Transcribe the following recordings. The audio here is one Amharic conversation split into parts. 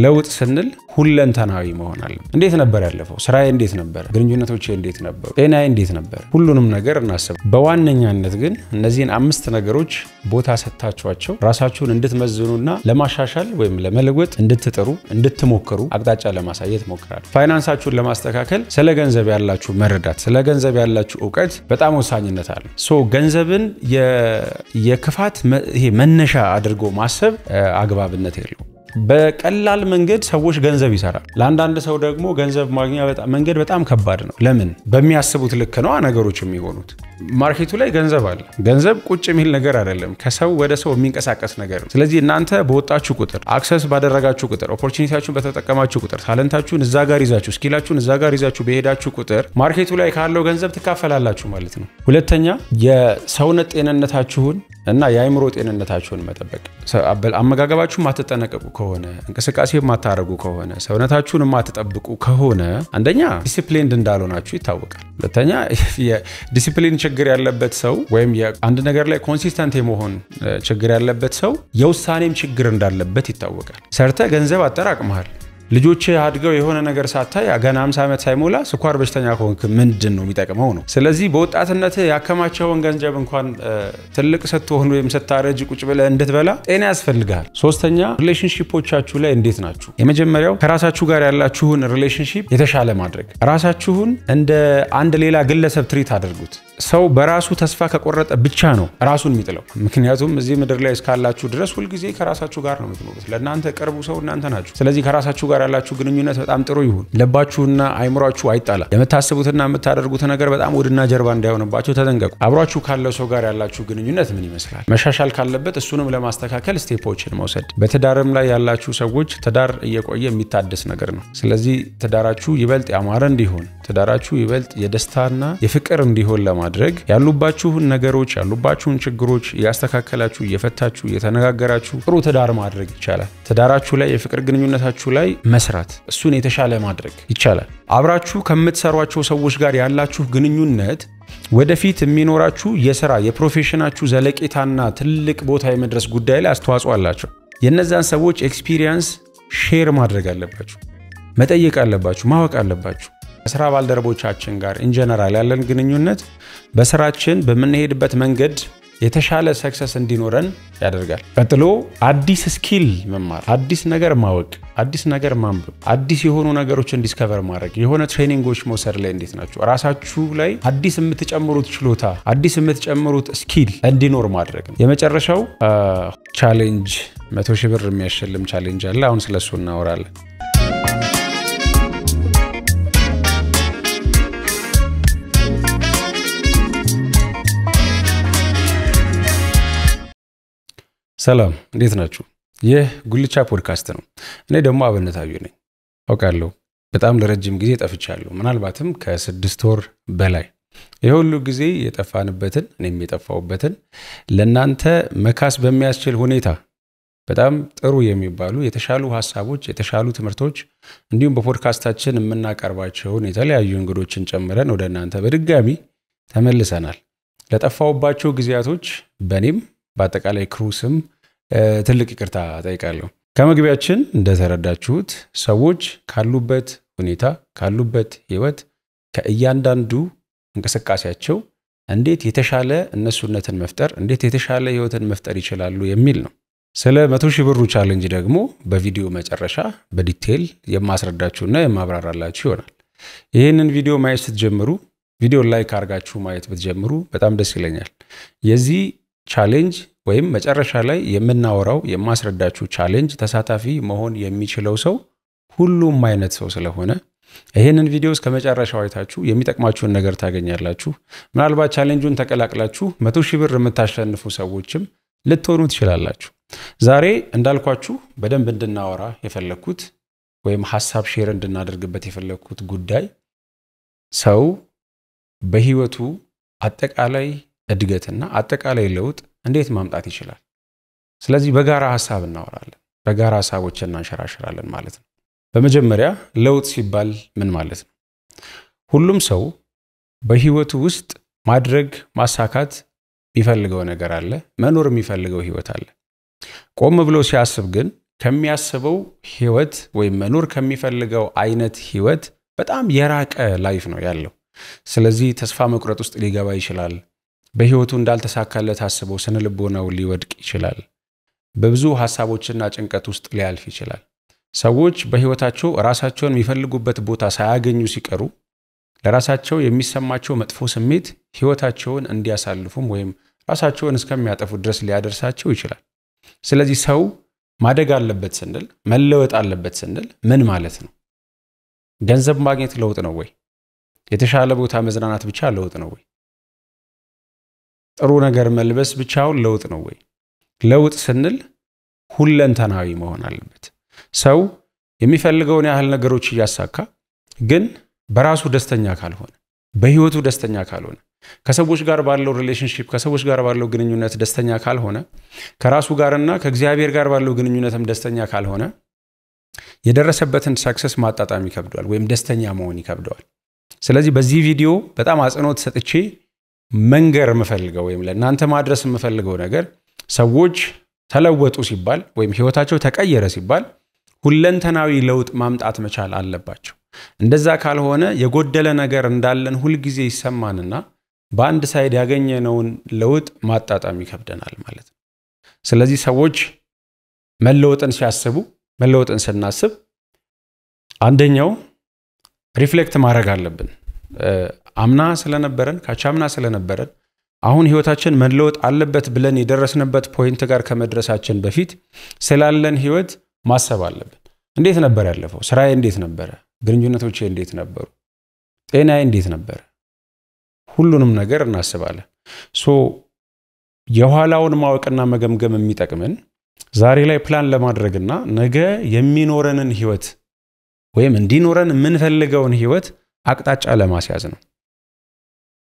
ለውጥ ስንል ሁለንተናዊ መሆን አለ እንዴት ነበር ያለፈው ስራዬ እንዴት ነበር ግንኙነቶቼ እንዴት ነበር ጤናዬ እንዴት ነበር ሁሉንም ነገር እናስብ በዋነኛነት ግን እነዚህን 5 ነገሮች ቦታ ሰጣችኋቸው ራሳችሁን እንድትመዝኑና ለማሻሻል ወይም ለመለወጥ እንድትጥሩ እንድትሞክሩ አቅጣጫ ለማሳየት ሞክራሉ ፋይናንሳችሁን ለማስተካከል ስለ ገንዘብ ያላችሁ መረዳት ስለ ገንዘብ ያላችሁ ዕውቀት በጣም ወሳኝነት አለው ሶ ገንዘብን የክፋት ይሄ መነሻ አድርጎ ማሰብ አግባብነት የለው በቀላል መንገድ ሰዎች ገንዘብ ይሰራሉ ለአንዳንድ ሰው ደግሞ ገንዘብ ማግኛ መንገድ በጣም ከባድ ነው ለምን በሚያስቡት ልክ ነው ነገሮች የሚሆኑት ማርኬቱ ላይ ገንዘብ አለ ገንዘብ ቁጭ የሚል ነገር አይደለም ከሰው ወደ ሰው የሚንቀሳቀስ ነገር ነው ስለዚህ እናንተ በወጣችሁ ቁጥር አክሰስ ባደረጋችሁ ቁጥር ኦፖርቹኒቲያችሁን በተጠቀማችሁ ቁጥር ታለንታችሁን እዛ ጋር ይዛችሁ ስኪላችሁን እዛ ጋር ይዛችሁ በሄዳችሁ ቁጥር ማርኬቱ ላይ ካለው ገንዘብ ትካፈላላችሁ ማለት ነው ሁለተኛ የሰውነት ጤንነታችሁን እና የአይምሮ ጤንነታችሁን መጠበቅ አመጋገባችሁ ማትጠነቀቁ ከሆነ እንቅስቃሴ ማታረጉ ከሆነ ሰውነታችሁን ማትጠብቁ ከሆነ አንደኛ ዲሲፕሊንድ እንዳልሆናችሁ ይታወቃል ሁለተኛ የዲሲፕሊን ችግር ያለበት ሰው ወይም አንድ ነገር ላይ ኮንሲስተንት የመሆን ችግር ያለበት ሰው የውሳኔም ችግር እንዳለበት ይታወቃል ሰርተ ገንዘብ አጠራቅመሃል ልጆች አድገው የሆነ ነገር ሳታይ ገና 50 ዓመት ሳይሞላ ስኳር በሽተኛ ከሆንክ ምንድነው የሚጠቅመው ነው ስለዚህ በወጣትነት ያከማቸውን ገንዘብ እንኳን ትልቅ ስትሆኑ ወይም ስታረጅ ቁጭ ብለህ እንድትበላ ጤና ያስፈልጋል ሶስተኛ ሪሌሽንሺፖቻችሁ ላይ እንዴት ናችሁ የመጀመሪያው ከራሳችሁ ጋር ያላችሁን ሪሌሽንሺፕ የተሻለ ማድረግ ራሳችሁን እንደ አንድ ሌላ ግለሰብ ትሪት አድርጉት ሰው በራሱ ተስፋ ከቆረጠ ብቻ ነው ራሱን የሚጥለው ምክንያቱም እዚህ ምድር ላይ እስካላችሁ ድረስ ሁሉ ጊዜ ከራሳችሁ ጋር ነው የምትኖሩት ለእናንተ ቅርቡ ሰው እናንተ ናችሁ ስለዚህ ከራሳችሁ ጋር ያላችሁ ግንኙነት በጣም ጥሩ ይሁን ለባችሁና አይምሯችሁ አይጣላ የምታስቡትና የምታደርጉት ነገር በጣም ወድና ጀርባ እንዳይሆንባችሁ ተጠንቀቁ አብሯችሁ ካለው ሰው ጋር ያላችሁ ግንኙነት ምን ይመስላል መሻሻል ካለበት እሱንም ለማስተካከል ስቴፖችን መውሰድ በትዳርም ላይ ያላችሁ ሰዎች ትዳር እየቆየ የሚታደስ ነገር ነው ስለዚህ ትዳራችሁ ይበልጥ ያማረ እንዲሆን ትዳራችሁ ይበልጥ የደስታና የፍቅር እንዲሆን ለማድረግ ያሉባችሁን ነገሮች ያሉባችሁን ችግሮች ያስተካከላችሁ እየፈታችሁ እየተነጋገራችሁ ጥሩ ትዳር ማድረግ ይቻላል ትዳራችሁ ላይ የፍቅር ግንኙነታችሁ ላይ መስራት እሱን የተሻለ ማድረግ ይቻላል አብራችሁ ከምትሰሯቸው ሰዎች ጋር ያላችሁ ግንኙነት ወደፊት የሚኖራችሁ የሥራ የፕሮፌሽናችሁ ዘለቄታና ትልቅ ቦታ የመድረስ ጉዳይ ላይ አስተዋጽኦ አላችሁ የነዛን ሰዎች ኤክስፒሪየንስ ሼር ማድረግ አለባችሁ መጠየቅ አለባችሁ ማወቅ አለባችሁ ስራ ባልደረቦቻችን ጋር ኢን ጀነራል ያለን ግንኙነት በስራችን በመንሄድበት መንገድ የተሻለ ሰክሰስ እንዲኖረን ያደርጋል ቀጥሎ አዲስ ስኪል መማር አዲስ ነገር ማወቅ አዲስ ነገር ማንበብ አዲስ የሆኑ ነገሮችን ዲስከቨር ማድረግ የሆነ ትሬኒንጎች መውሰድ ላይ እንዴት ናችሁ ራሳችሁ ላይ አዲስ የምትጨምሩት ችሎታ አዲስ የምትጨምሩት ስኪል እንዲኖር ማድረግ ነው የመጨረሻው ቻሌንጅ 100,000 ብር የሚያሸልም ቻሌንጅ አለ አሁን ስለሱ እናወራለን ሰላም እንዴት ናችሁ ይህ ጉልቻ ፖድካስት ነው እኔ ደግሞ አብነታዩ ነኝ አውቃለሁ በጣም ለረጅም ጊዜ ጠፍቻለሁ ምናልባትም ከ6 ወር በላይ የሁሉ ጊዜ የጠፋንበትን እኔም የጠፋውበትን ለናንተ መካስ በሚያስችል ሁኔታ በጣም ጥሩ የሚባሉ የተሻሉ ሐሳቦች የተሻሉ ትምህርቶች እንዲሁም በፖድካስታችን የምናቀርባቸውን የተለያዩ እንግዶችን ጨምረን ወደ እናንተ በድጋሚ ተመልሰናል ለጠፋውባቸው ጊዜያቶች በኔም በአጠቃላይ ክሩስም ትልቅ ይቅርታ ጠይቃለሁ ከመግቢያችን እንደተረዳችሁት ሰዎች ካሉበት ሁኔታ ካሉበት ህይወት ከእያንዳንዱ እንቅስቃሴያቸው እንዴት የተሻለ እነሱነትን መፍጠር እንዴት የተሻለ ህይወትን መፍጠር ይችላሉ የሚል ነው ስለ 100,000 ብሩ ቻሌንጅ ደግሞ በቪዲዮ መጨረሻ በዲቴል የማስረዳችሁና የማብራራላችሁ ይሆናል ይሄንን ቪዲዮ ማየት ስትጀምሩ ቪዲዮ ላይክ አድርጋችሁ ማየት ብትጀምሩ በጣም ደስ ይለኛል የዚህ ቻሌንጅ ወይም መጨረሻ ላይ የምናወራው የማስረዳችሁ ቻሌንጅ ተሳታፊ መሆን የሚችለው ሰው ሁሉም አይነት ሰው ስለሆነ ይሄንን ቪዲዮ እስከ መጨረሻው አይታችሁ የሚጠቅማችሁን ነገር ታገኛላችሁ ምናልባት ቻሌንጁን ተቀላቅላችሁ 100,000 ብር የምታሸንፉ ሰዎችም ልትሆኑ ትችላላችሁ ዛሬ እንዳልኳችሁ በደንብ እንድናወራ የፈለኩት ወይም ሐሳብ ሼር እንድናደርግበት የፈለኩት ጉዳይ ሰው በህይወቱ አጠቃላይ እድገትና አጠቃላይ ለውጥ እንዴት ማምጣት ይችላል ስለዚህ በጋራ ሐሳብ እናወራለን በጋራ ሐሳቦችን እናንሸራሽራለን ማለት ነው በመጀመሪያ ለውጥ ሲባል ምን ማለት ነው ሁሉም ሰው በህይወቱ ውስጥ ማድረግ ማሳካት የሚፈልገው ነገር አለ መኖር የሚፈልገው ህይወት አለ ቆም ብሎ ሲያስብ ግን ከሚያስበው ህይወት ወይም መኖር ከሚፈልገው አይነት ህይወት በጣም የራቀ ላይፍ ነው ያለው። ስለዚህ ተስፋ መቁረጥ ውስጥ ሊገባ ይችላል። በህይወቱ እንዳልተሳካለት አስበው ስነልቦናው ሊወድቅ ይችላል። በብዙ ሐሳቦችና ጭንቀት ውስጥ ሊያልፍ ይችላል። ሰዎች በህይወታቸው ራሳቸውን የሚፈልጉበት ቦታ ሳያገኙ ሲቀሩ ለራሳቸው የሚሰማቸው መጥፎ ስሜት ህይወታቸውን እንዲያሳልፉም ወይም ራሳቸውን እስከሚያጠፉ ድረስ ሊያደርሳቸው ይችላል። ስለዚህ ሰው ማደግ አለበት ስንል መለወጥ አለበት ስንል ምን ማለት ነው? ገንዘብ ማግኘት ለውጥ ነው ወይ? የተሻለ ቦታ መዝናናት ብቻ ለውጥ ነው ወይ? ጥሩ ነገር መልበስ ብቻውን ለውጥ ነው ወይ? ለውጥ ስንል ሁለንተናዊ መሆን አለበት። ሰው የሚፈልገውን ያህል ነገሮች እያሳካ ግን በራሱ ደስተኛ ካልሆነ፣ በህይወቱ ደስተኛ ካልሆነ፣ ከሰዎች ጋር ባለው ሪሌሽንሺፕ ከሰዎች ጋር ባለው ግንኙነት ደስተኛ ካልሆነ፣ ከራሱ ጋርና ከእግዚአብሔር ጋር ባለው ግንኙነትም ደስተኛ ካልሆነ የደረሰበትን ሰክሰስ ማጣጣም ይከብደዋል ወይም ደስተኛ መሆን ይከብደዋል። ስለዚህ በዚህ ቪዲዮ በጣም አጽንኦት ሰጥቼ መንገር የምፈልገው ወይም ለእናንተ ማድረስ የምፈልገው ነገር ሰዎች ተለወጡ ሲባል ወይም ህይወታቸው ተቀየረ ሲባል ሁለንተናዊ ለውጥ ማምጣት መቻል አለባቸው። እንደዛ ካልሆነ የጎደለ ነገር እንዳለን ሁሉ ጊዜ ይሰማንና በአንድ ሳይድ ያገኘነውን ለውጥ ማጣጣም ይከብደናል ማለት ነው። ስለዚህ ሰዎች መለወጥን ሲያስቡ መለወጥን ስናስብ አንደኛው ሪፍሌክት ማድረግ አለብን። አምና ስለነበረን ካቻምና ስለነበረን አሁን ህይወታችን መለወጥ አለበት ብለን የደረስንበት ፖይንት ጋር ከመድረሳችን በፊት ስላለን ህይወት ማሰብ አለብን። እንዴት ነበር ያለፈው? ስራዬ እንዴት ነበረ? ግንኙነቶቼ እንዴት ነበሩ? ጤናዬ እንዴት ነበር? ሁሉንም ነገር እናስባለን። የኋላውን ማወቅና መገምገም የሚጠቅመን ዛሬ ላይ ፕላን ለማድረግና ነገ የሚኖረንን ህይወት ወይም እንዲኖረን የምንፈልገውን ህይወት አቅጣጫ ለማስያዝ ነው።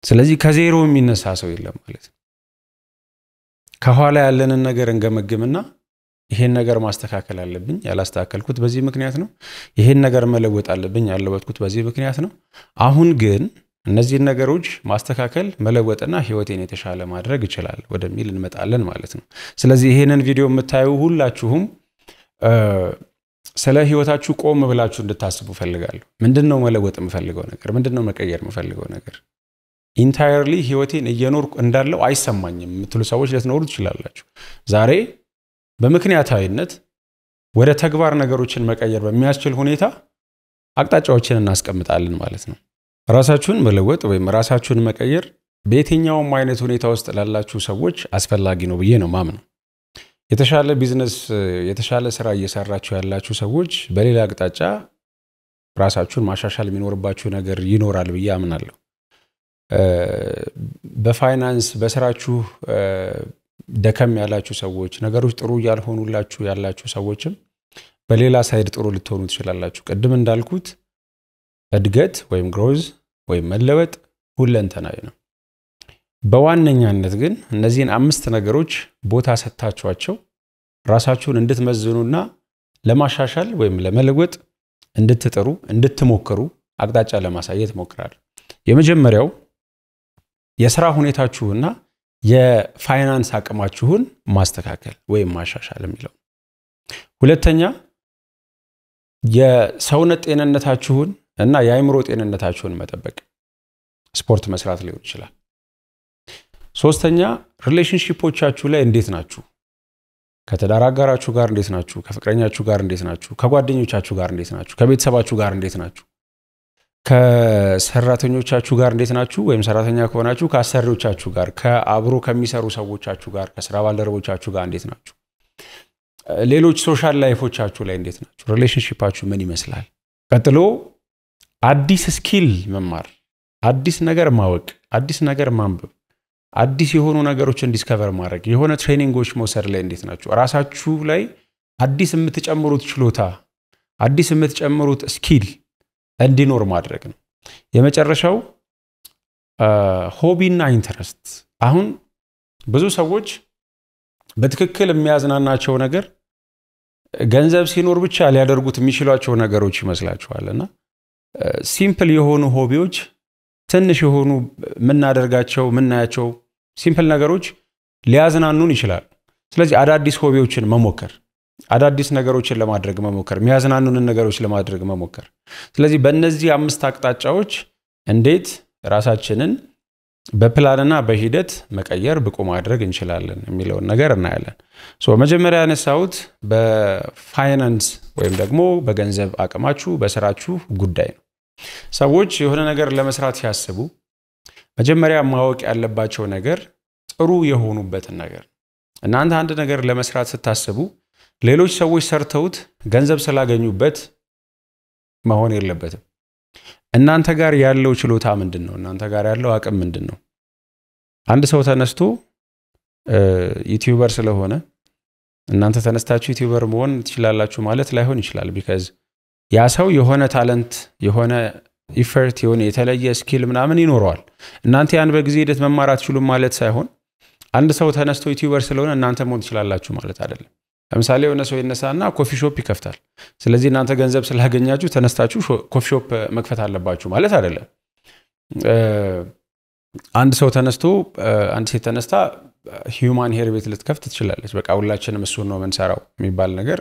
ስለዚህ ከዜሮ የሚነሳ ሰው የለም ማለት ነው። ከኋላ ያለንን ነገር እንገመግምና ይሄን ነገር ማስተካከል አለብኝ፣ ያላስተካከልኩት በዚህ ምክንያት ነው። ይሄን ነገር መለወጥ አለብኝ፣ ያለወጥኩት በዚህ ምክንያት ነው። አሁን ግን እነዚህን ነገሮች ማስተካከል መለወጥና ህይወቴን የተሻለ ማድረግ ይችላል ወደሚል እንመጣለን ማለት ነው። ስለዚህ ይሄንን ቪዲዮ የምታዩ ሁላችሁም ስለ ህይወታችሁ ቆም ብላችሁ እንድታስቡ ፈልጋለሁ። ምንድነው መለወጥ የምፈልገው ነገር? ምንድነው መቀየር የምፈልገው ነገር? ኢንታየርሊ ህይወቴን እየኖርኩ እንዳለው አይሰማኝም የምትሉ ሰዎች ልትኖሩ ትችላላችሁ። ዛሬ በምክንያታዊነት ወደ ተግባር ነገሮችን መቀየር በሚያስችል ሁኔታ አቅጣጫዎችን እናስቀምጣለን ማለት ነው። ራሳችሁን መለወጥ ወይም ራሳችሁን መቀየር በየትኛውም አይነት ሁኔታ ውስጥ ላላችሁ ሰዎች አስፈላጊ ነው ብዬ ነው ማምነው። የተሻለ ቢዝነስ የተሻለ ስራ እየሰራችሁ ያላችሁ ሰዎች በሌላ አቅጣጫ ራሳችሁን ማሻሻል የሚኖርባችሁ ነገር ይኖራል ብዬ አምናለሁ። በፋይናንስ በስራችሁ ደከም ያላችሁ ሰዎች፣ ነገሮች ጥሩ ያልሆኑላችሁ ያላችሁ ሰዎችም በሌላ ሳይድ ጥሩ ልትሆኑ ትችላላችሁ። ቅድም እንዳልኩት እድገት ወይም ግሮዝ ወይም መለወጥ ሁለንተናዊ ነው። በዋነኛነት ግን እነዚህን 5 ነገሮች ቦታ ሰጥታችኋቸው ራሳችሁን እንድትመዝኑና ለማሻሻል ወይም ለመለወጥ እንድትጥሩ እንድትሞክሩ አቅጣጫ ለማሳየት ሞክራለሁ። የመጀመሪያው የሥራ ሁኔታችሁና የፋይናንስ አቅማችሁን ማስተካከል ወይም ማሻሻል የሚለው። ሁለተኛ የሰውነት ጤንነታችሁን እና የአእምሮ ጤንነታችሁን መጠበቅ፣ ስፖርት መስራት ሊሆን ይችላል። ሶስተኛ ሪሌሽንሺፖቻችሁ ላይ እንዴት ናችሁ? ከትዳር አጋራችሁ ጋር እንዴት ናችሁ? ከፍቅረኛችሁ ጋር እንዴት ናችሁ? ከጓደኞቻችሁ ጋር እንዴት ናችሁ? ከቤተሰባችሁ ጋር እንዴት ናችሁ? ከሰራተኞቻችሁ ጋር እንዴት ናችሁ? ወይም ሰራተኛ ከሆናችሁ ከአሰሪዎቻችሁ ጋር፣ ከአብሮ ከሚሰሩ ሰዎቻችሁ ጋር፣ ከስራ ባልደረቦቻችሁ ጋር እንዴት ናችሁ? ሌሎች ሶሻል ላይፎቻችሁ ላይ እንዴት ናችሁ? ሪሌሽንሺፓችሁ ምን ይመስላል? ቀጥሎ አዲስ ስኪል መማር፣ አዲስ ነገር ማወቅ፣ አዲስ ነገር ማንበብ፣ አዲስ የሆኑ ነገሮችን ዲስከቨር ማድረግ፣ የሆነ ትሬኒንጎች መውሰድ ላይ እንዴት ናችሁ? ራሳችሁ ላይ አዲስ የምትጨምሩት ችሎታ፣ አዲስ የምትጨምሩት ስኪል እንዲኖር ማድረግ ነው። የመጨረሻው ሆቢና ኢንተረስት። አሁን ብዙ ሰዎች በትክክል የሚያዝናናቸው ነገር ገንዘብ ሲኖር ብቻ ሊያደርጉት የሚችሏቸው ነገሮች ይመስላችኋልና ሲምፕል የሆኑ ሆቢዎች፣ ትንሽ የሆኑ የምናደርጋቸው የምናያቸው ሲምፕል ነገሮች ሊያዝናኑን ይችላል። ስለዚህ አዳዲስ ሆቢዎችን መሞከር፣ አዳዲስ ነገሮችን ለማድረግ መሞከር የሚያዝናኑንን ነገሮች ለማድረግ መሞከር ስለዚህ በእነዚህ 5 አቅጣጫዎች እንዴት ራሳችንን በፕላንና በሂደት መቀየር ብቁ ማድረግ እንችላለን የሚለውን ነገር እናያለን መጀመሪያ ያነሳሁት በፋይናንስ ወይም ደግሞ በገንዘብ አቅማችሁ በስራችሁ ጉዳይ ነው ሰዎች የሆነ ነገር ለመስራት ሲያስቡ መጀመሪያ ማወቅ ያለባቸው ነገር ጥሩ የሆኑበትን ነገር እናንተ አንድ ነገር ለመስራት ስታስቡ ሌሎች ሰዎች ሰርተውት ገንዘብ ስላገኙበት መሆን የለበትም እናንተ ጋር ያለው ችሎታ ምንድነው እናንተ ጋር ያለው አቅም ምንድነው አንድ ሰው ተነስቶ ዩቲዩበር ስለሆነ እናንተ ተነስታችሁ ዩቲዩበር መሆን ትችላላችሁ ማለት ላይሆን ይችላል because ያ ሰው የሆነ ታለንት የሆነ ኢፈርት የሆነ የተለየ ስኪል ምናምን ይኖረዋል እናንተ ያን በጊዜ ሂደት መማር አትችሉም ማለት ሳይሆን አንድ ሰው ተነስቶ ዩቲዩበር ስለሆነ እናንተ መሆን ትችላላችሁ ማለት አይደለም ለምሳሌ የሆነ ሰው ይነሳና ኮፊ ሾፕ ይከፍታል ስለዚህ እናንተ ገንዘብ ስላገኛችሁ ተነስታችሁ ኮፊ ሾፕ መክፈት አለባችሁ ማለት አይደለም አንድ ሰው ተነስቶ አንድ ሴት ተነስታ ሂዩማን ሄር ቤት ልትከፍት ትችላለች በቃ ሁላችንም እሱ ነው መንሰራው የሚባል ነገር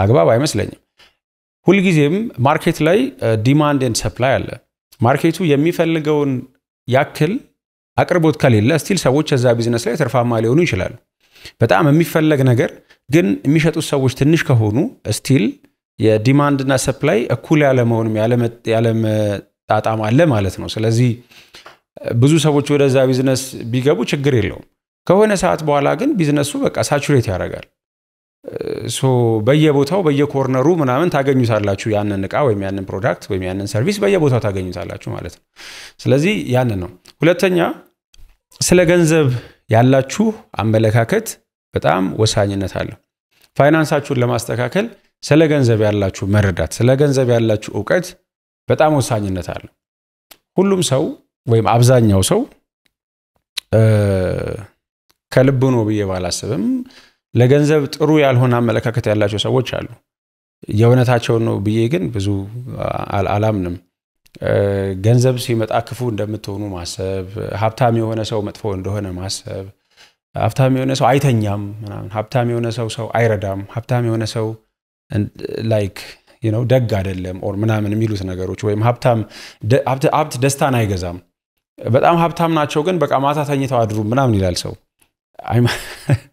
አግባብ አይመስለኝም ሁሉ ጊዜም ማርኬት ላይ ዲማንድ ኤንድ ሰፕላይ አለ ማርኬቱ የሚፈልገውን ያክል አቅርቦት ከሌለ ስቲል ሰዎች እዛ ቢዝነስ ላይ ተርፋማ ሊሆኑ ይችላሉ በጣም የሚፈልግ ነገር ግን የሚሸጡት ሰዎች ትንሽ ከሆኑ ስቲል የዲማንድ እና ሰፕላይ እኩል ያለ መሆንም ያለ ጣጣም አለ ማለት ነው ስለዚህ ብዙ ሰዎች ወደዛ ቢዝነስ ቢገቡ ችግር የለውም ከሆነ ሰዓት በኋላ ግን ቢዝነሱ በቃ ሳቹሬት ያደርጋል በየቦታው በየኮርነሩ ምናምን ታገኙታላችሁ ያንን ዕቃ ወይም ያንን ፕሮዳክት ወይም ያንን ሰርቪስ በየቦታው ታገኙታላችሁ ማለት ነው ስለዚህ ያንን ነው ሁለተኛ ስለ ገንዘብ ያላችሁ አመለካከት በጣም ወሳኝነት አለው ፋይናንሳችሁን ለማስተካከል ስለ ገንዘብ ያላችሁ መረዳት ስለ ገንዘብ ያላችሁ ዕውቀት በጣም ወሳኝነት አለው ሁሉም ሰው ወይም አብዛኛው ሰው ከልብ ነው ብዬ ባላስብም ለገንዘብ ጥሩ ያልሆነ አመለካከት ያላቸው ሰዎች አሉ የእውነታቸው ነው ብዬ ግን ብዙ አላምንም ገንዘብ ሲመጣ ክፉ እንደምትሆኑ ማሰብ ሀብታም የሆነ ሰው መጥፎ እንደሆነ ማሰብ ሀብታም የሆነ ሰው አይተኛም ምናምን ሀብታም የሆነ ሰው አይረዳም ሀብታም የሆነ ሰው ላይክ ደግ አይደለም ኦር ምናምን የሚሉት ነገሮች ወይም ሀብት ደስታን አይገዛም በጣም ሀብታም ናቸው ግን በቃ ማታ ተኝተው አድሩ ምናምን ይላል ሰው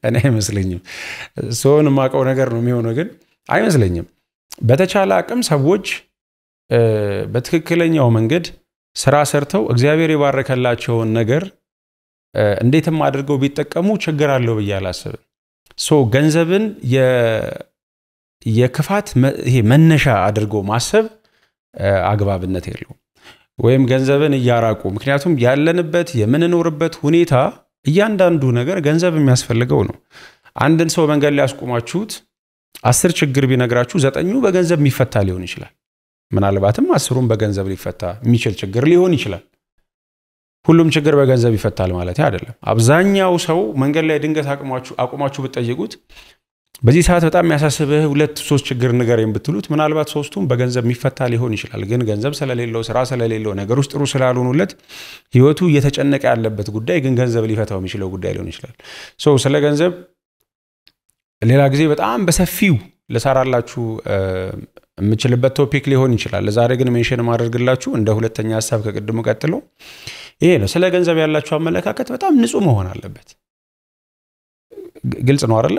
እኔ አይመስለኝም ሰውን ማቀው ነገር ነው የሚሆነው ግን አይመስለኝም በተቻለ አቅም ሰዎች በትክክለኛው መንገድ ስራ ሰርተው እግዚአብሔር የባረከላቸውን ነገር እንዴትም አድርገው ቢጠቀሙ ችግር አለው ብዬ አላስብም ገንዘብን የክፋት ይሄ መነሻ አድርጎ ማሰብ አግባብነት የለውም ወይም ገንዘብን ያራቁ ምክንያቱም ያለንበት የምንኖርበት ሁኔታ እያንዳንዱ ነገር ገንዘብ የሚያስፈልገው ነው አንድን ሰው መንገድ ላይ ያስቆማችሁት 10 ችግር ቢነግራችሁ 9ኙ በገንዘብ የሚፈታ ሊሆን ይችላል ምናልባትም 10ሩም በገንዘብ ሊፈታ የሚችል ችግር ሊሆን ይችላል ሁሉም ችግር በገንዘብ ይፈታል ማለት አይደለም አብዛኛው ሰው መንገድ ላይ ድንገት አቁማችሁ ብትጠይቁት በዚህ ሰዓት በጣም የሚያሳስብህ 2-3 ችግር ንገረኝ ብትሉት ምናልባት 3ቱም በገንዘብ የሚፈታ ሊሆን ይችላል ግን ገንዘብ ስለሌለው ስራ ስለሌለው ነገሮች ጥሩ ስላልሆኑለት ህይወቱ እየተጨነቀ ያለበት ጉዳይ ግን ገንዘብ ሊፈታው የሚችለው ጉዳይ ሊሆን ይችላል ስለ ገንዘብ ሌላ ጊዜ በጣም በሰፊው ለሰራላችሁ የምችልበት ቶፒክ ሊሆን ይችላል ለዛሬ ግን ሜንሽን ማድረግላችሁ እንደ ሁለተኛ ሐሳብ ከቅድሙ ቀጥሎ ይሄ ነው ስለ ገንዘብ ያላችሁ አመለካከት በጣም ንጹህ መሆን አለበት ግልጽ ነው አይደል